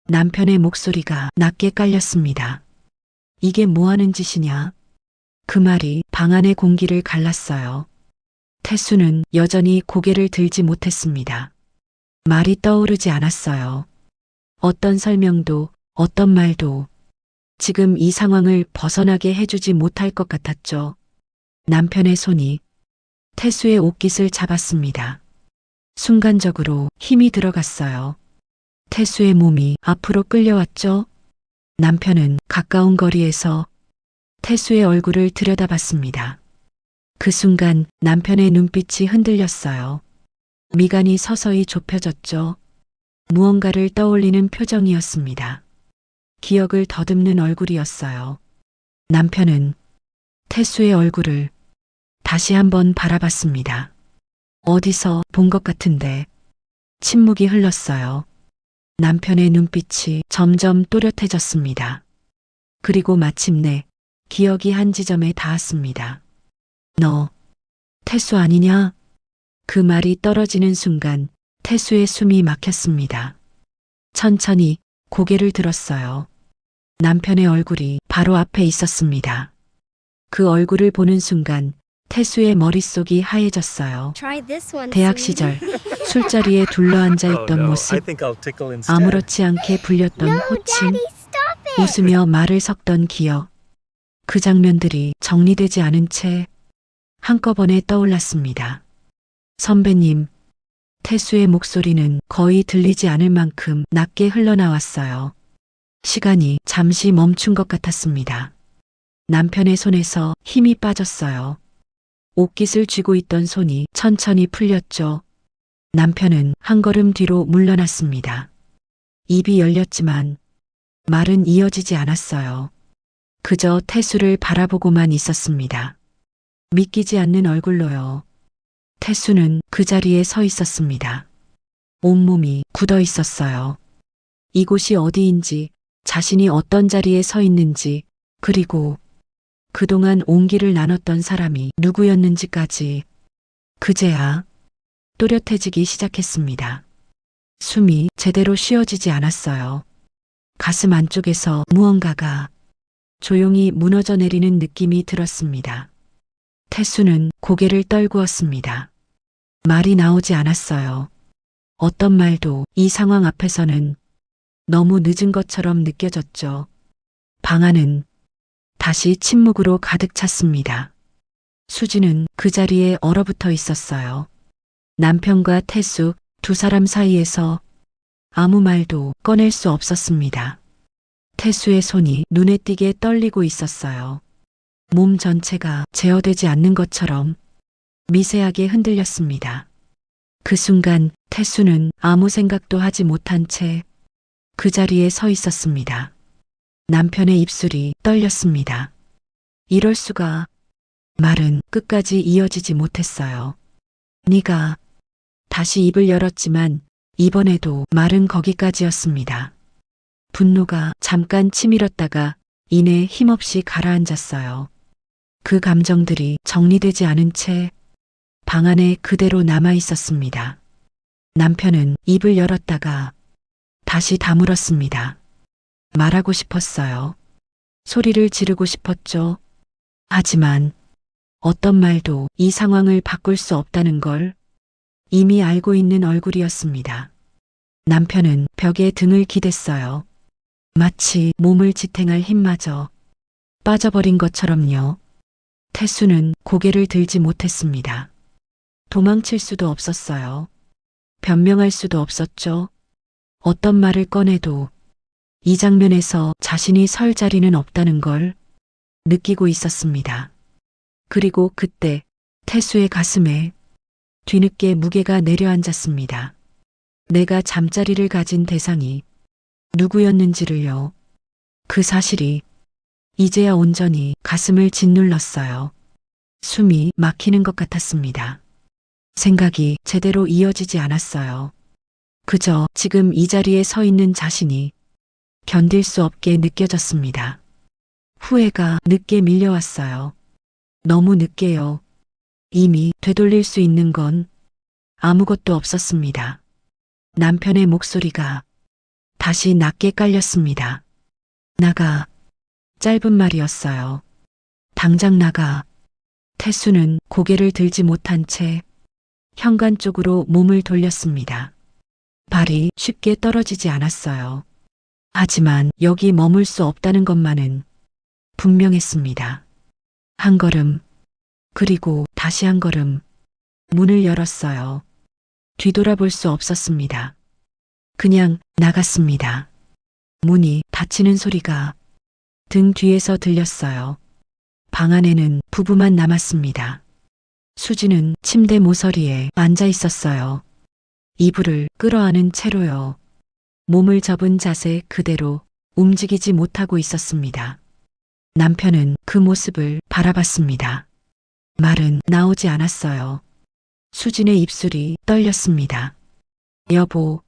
남편의 목소리가 낮게 깔렸습니다. 이게 뭐 하는 짓이냐? 그 말이 방 안의 공기를 갈랐어요. 태수는 여전히 고개를 들지 못했습니다. 말이 떠오르지 않았어요. 어떤 설명도 어떤 말도 지금 이 상황을 벗어나게 해주지 못할 것 같았죠. 남편의 손이 태수의 옷깃을 잡았습니다. 순간적으로 힘이 들어갔어요. 태수의 몸이 앞으로 끌려왔죠. 남편은 가까운 거리에서 태수의 얼굴을 들여다봤습니다. 그 순간 남편의 눈빛이 흔들렸어요. 미간이 서서히 좁혀졌죠. 무언가를 떠올리는 표정이었습니다. 기억을 더듬는 얼굴이었어요. 남편은 태수의 얼굴을 다시 한번 바라봤습니다. 어디서 본 것 같은데 침묵이 흘렀어요. 남편의 눈빛이 점점 또렷해졌습니다. 그리고 마침내 기억이 한 지점에 닿았습니다. 너 태수 아니냐? 그 말이 떨어지는 순간 태수의 숨이 막혔습니다. 천천히 고개를 들었어요. 남편의 얼굴이 바로 앞에 있었습니다. 그 얼굴을 보는 순간 태수의 머릿속이 하얘졌어요. 대학 시절 술자리에 둘러앉아 있던 모습, 아무렇지 않게 불렸던 호칭, 웃으며 말을 섞던 기억, 그 장면들이 정리되지 않은 채 한꺼번에 떠올랐습니다. 선배님, 태수의 목소리는 거의 들리지 않을 만큼 낮게 흘러나왔어요. 시간이 잠시 멈춘 것 같았습니다. 남편의 손에서 힘이 빠졌어요. 옷깃을 쥐고 있던 손이 천천히 풀렸죠. 남편은 한 걸음 뒤로 물러났습니다. 입이 열렸지만 말은 이어지지 않았어요. 그저 태수를 바라보고만 있었습니다. 믿기지 않는 얼굴로요. 태수는 그 자리에 서 있었습니다. 온몸이 굳어 있었어요. 이곳이 어디인지, 자신이 어떤 자리에 서 있는지, 그리고 그동안 온기를 나눴던 사람이 누구였는지까지 그제야 또렷해지기 시작했습니다. 숨이 제대로 쉬어지지 않았어요. 가슴 안쪽에서 무언가가 조용히 무너져 내리는 느낌이 들었습니다. 태수는 고개를 떨구었습니다. 말이 나오지 않았어요. 어떤 말도 이 상황 앞에서는 너무 늦은 것처럼 느껴졌죠. 방 안은 다시 침묵으로 가득 찼습니다. 수지는 그 자리에 얼어붙어 있었어요. 남편과 태수 두 사람 사이에서 아무 말도 꺼낼 수 없었습니다. 태수의 손이 눈에 띄게 떨리고 있었어요. 몸 전체가 제어되지 않는 것처럼 미세하게 흔들렸습니다. 그 순간 태수는 아무 생각도 하지 못한 채 그 자리에 서 있었습니다. 남편의 입술이 떨렸습니다. 이럴 수가. 말은 끝까지 이어지지 못했어요. 네가 다시 입을 열었지만 이번에도 말은 거기까지였습니다. 분노가 잠깐 치밀었다가 이내 힘없이 가라앉았어요. 그 감정들이 정리되지 않은 채 방 안에 그대로 남아 있었습니다. 남편은 입을 열었다가 다시 다물었습니다. 말하고 싶었어요. 소리를 지르고 싶었죠. 하지만 어떤 말도 이 상황을 바꿀 수 없다는 걸 이미 알고 있는 얼굴이었습니다. 남편은 벽에 등을 기댔어요. 마치 몸을 지탱할 힘마저 빠져버린 것처럼요. 태수는 고개를 들지 못했습니다. 도망칠 수도 없었어요. 변명할 수도 없었죠. 어떤 말을 꺼내도 이 장면에서 자신이 설 자리는 없다는 걸 느끼고 있었습니다. 그리고 그때 태수의 가슴에 뒤늦게 무게가 내려앉았습니다. 내가 잠자리를 가진 대상이 누구였는지를요. 그 사실이 이제야 온전히 가슴을 짓눌렀어요. 숨이 막히는 것 같았습니다. 생각이 제대로 이어지지 않았어요. 그저 지금 이 자리에 서 있는 자신이 견딜 수 없게 느껴졌습니다. 후회가 늦게 밀려왔어요. 너무 늦게요. 이미 되돌릴 수 있는 건 아무것도 없었습니다. 남편의 목소리가 다시 낮게 깔렸습니다. 나가. 짧은 말이었어요. 당장 나가. 태수는 고개를 들지 못한 채 현관 쪽으로 몸을 돌렸습니다. 발이 쉽게 떨어지지 않았어요. 하지만 여기 머물 수 없다는 것만은 분명했습니다. 한 걸음, 그리고 다시 한 걸음, 문을 열었어요. 뒤돌아볼 수 없었습니다. 그냥 나갔습니다. 문이 닫히는 소리가 등 뒤에서 들렸어요. 방 안에는 부부만 남았습니다. 수지는 침대 모서리에 앉아 있었어요. 이불을 끌어안은 채로요. 몸을 접은 자세 그대로 움직이지 못하고 있었습니다. 남편은 그 모습을 바라봤습니다. 말은 나오지 않았어요. 수진의 입술이 떨렸습니다. 여보,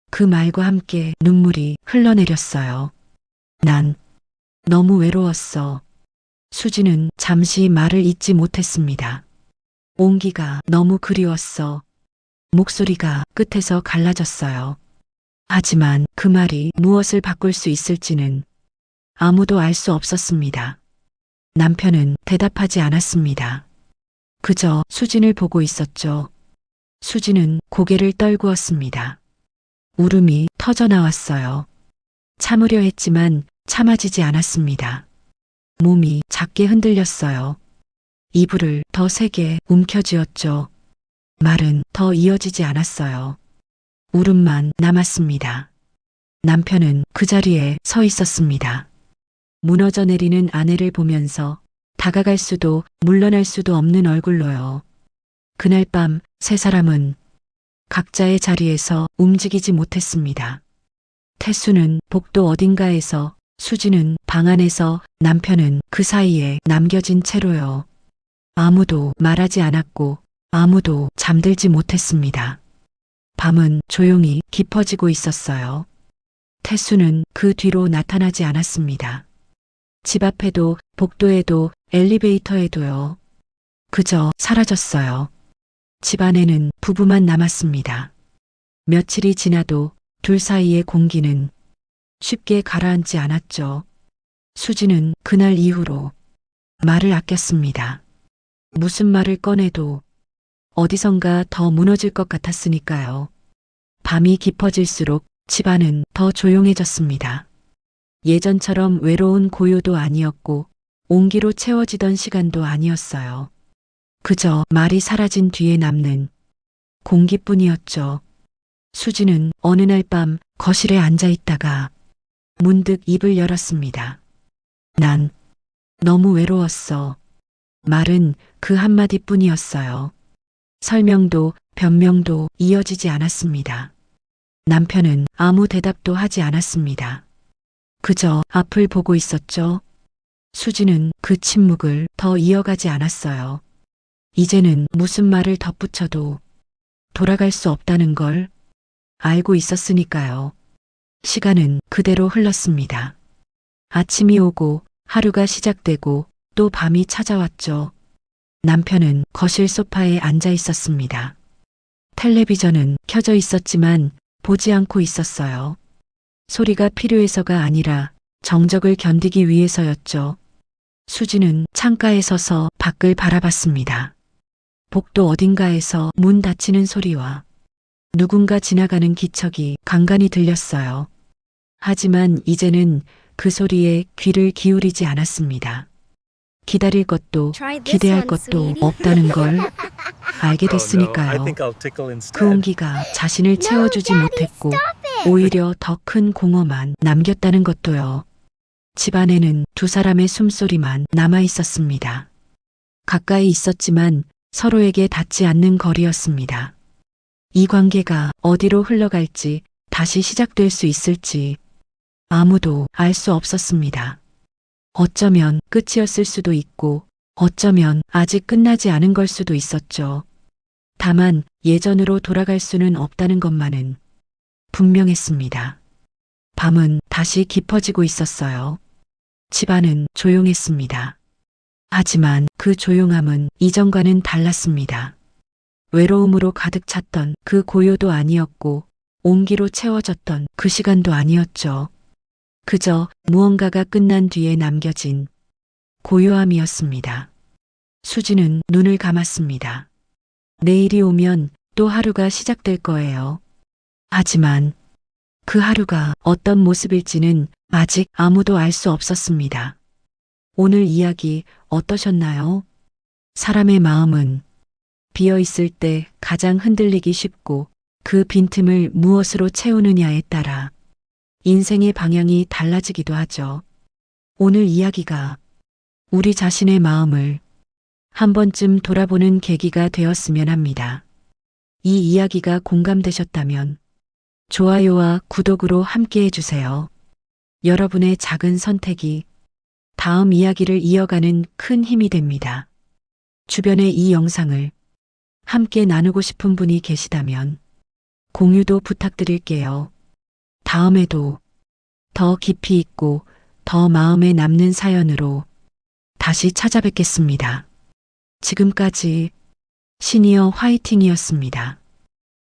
그 말과 함께 눈물이 흘러내렸어요. 난 너무 외로웠어. 수지는 잠시 말을 잇지 못했습니다. 온기가 너무 그리웠어. 목소리가 끝에서 갈라졌어요. 하지만 그 말이 무엇을 바꿀 수 있을지는 아무도 알 수 없었습니다. 남편은 대답하지 않았습니다. 그저 수진을 보고 있었죠. 수진은 고개를 떨구었습니다. 울음이 터져 나왔어요. 참으려 했지만 참아지지 않았습니다. 몸이 작게 흔들렸어요. 이불을 더 세게 움켜쥐었죠. 말은 더 이어지지 않았어요. 울음만 남았습니다. 남편은 그 자리에 서 있었습니다. 무너져 내리는 아내를 보면서 다가갈 수도 물러날 수도 없는 얼굴로요. 그날 밤 세 사람은 각자의 자리에서 움직이지 못했습니다. 태수는 복도 어딘가에서, 수지는 방 안에서, 남편은 그 사이에 남겨진 채로요. 아무도 말하지 않았고 아무도 잠들지 못했습니다. 밤은 조용히 깊어지고 있었어요. 태수는 그 뒤로 나타나지 않았습니다. 집 앞에도 복도에도 엘리베이터에도요. 그저 사라졌어요. 집 안에는 부부만 남았습니다. 며칠이 지나도 둘 사이의 공기는 쉽게 가라앉지 않았죠. 수지는 그날 이후로 말을 아꼈습니다. 무슨 말을 꺼내도 어디선가 더 무너질 것 같았으니까요. 밤이 깊어질수록 집안은 더 조용해졌습니다. 예전처럼 외로운 고요도 아니었고 온기로 채워지던 시간도 아니었어요. 그저 말이 사라진 뒤에 남는 공기뿐이었죠. 수지는 어느 날 밤 거실에 앉아 있다가 문득 입을 열었습니다. 난 너무 외로웠어. 말은 그 한마디뿐이었어요. 설명도 변명도 이어지지 않았습니다. 남편은 아무 대답도 하지 않았습니다. 그저 앞을 보고 있었죠. 수지는 그 침묵을 더 이어가지 않았어요. 이제는 무슨 말을 덧붙여도 돌아갈 수 없다는 걸 알고 있었으니까요. 시간은 그대로 흘렀습니다. 아침이 오고 하루가 시작되고 또 밤이 찾아왔죠. 남편은 거실 소파에 앉아 있었습니다. 텔레비전은 켜져 있었지만 보지 않고 있었어요. 소리가 필요해서가 아니라 정적을 견디기 위해서였죠. 수지는 창가에 서서 밖을 바라봤습니다. 복도 어딘가에서 문 닫히는 소리와 누군가 지나가는 기척이 간간히 들렸어요. 하지만 이제는 그 소리에 귀를 기울이지 않았습니다. 기다릴 것도 기대할 것도 없다는 걸 알게 됐으니까요. 그 온기가 자신을 채워주지 못했고 오히려 더 큰 공허만 남겼다는 것도요. 집안에는 두 사람의 숨소리만 남아 있었습니다. 가까이 있었지만 서로에게 닿지 않는 거리였습니다. 이 관계가 어디로 흘러갈지, 다시 시작될 수 있을지 아무도 알 수 없었습니다. 어쩌면 끝이었을 수도 있고 어쩌면 아직 끝나지 않은 걸 수도 있었죠. 다만 예전으로 돌아갈 수는 없다는 것만은 분명했습니다. 밤은 다시 깊어지고 있었어요. 집안은 조용했습니다. 하지만 그 조용함은 이전과는 달랐습니다. 외로움으로 가득 찼던 그 고요도 아니었고 온기로 채워졌던 그 시간도 아니었죠. 그저 무언가가 끝난 뒤에 남겨진 고요함이었습니다. 수지는 눈을 감았습니다. 내일이 오면 또 하루가 시작될 거예요. 하지만 그 하루가 어떤 모습일지는 아직 아무도 알 수 없었습니다. 오늘 이야기 어떠셨나요? 사람의 마음은 비어 있을 때 가장 흔들리기 쉽고 그 빈틈을 무엇으로 채우느냐에 따라 인생의 방향이 달라지기도 하죠. 오늘 이야기가 우리 자신의 마음을 한 번쯤 돌아보는 계기가 되었으면 합니다. 이 이야기가 공감되셨다면 좋아요와 구독으로 함께 해주세요. 여러분의 작은 선택이 다음 이야기를 이어가는 큰 힘이 됩니다. 주변에 이 영상을 함께 나누고 싶은 분이 계시다면 공유도 부탁드릴게요. 다음에도 더 깊이 있고 더 마음에 남는 사연으로 다시 찾아뵙겠습니다. 지금까지 시니어 화이팅이었습니다.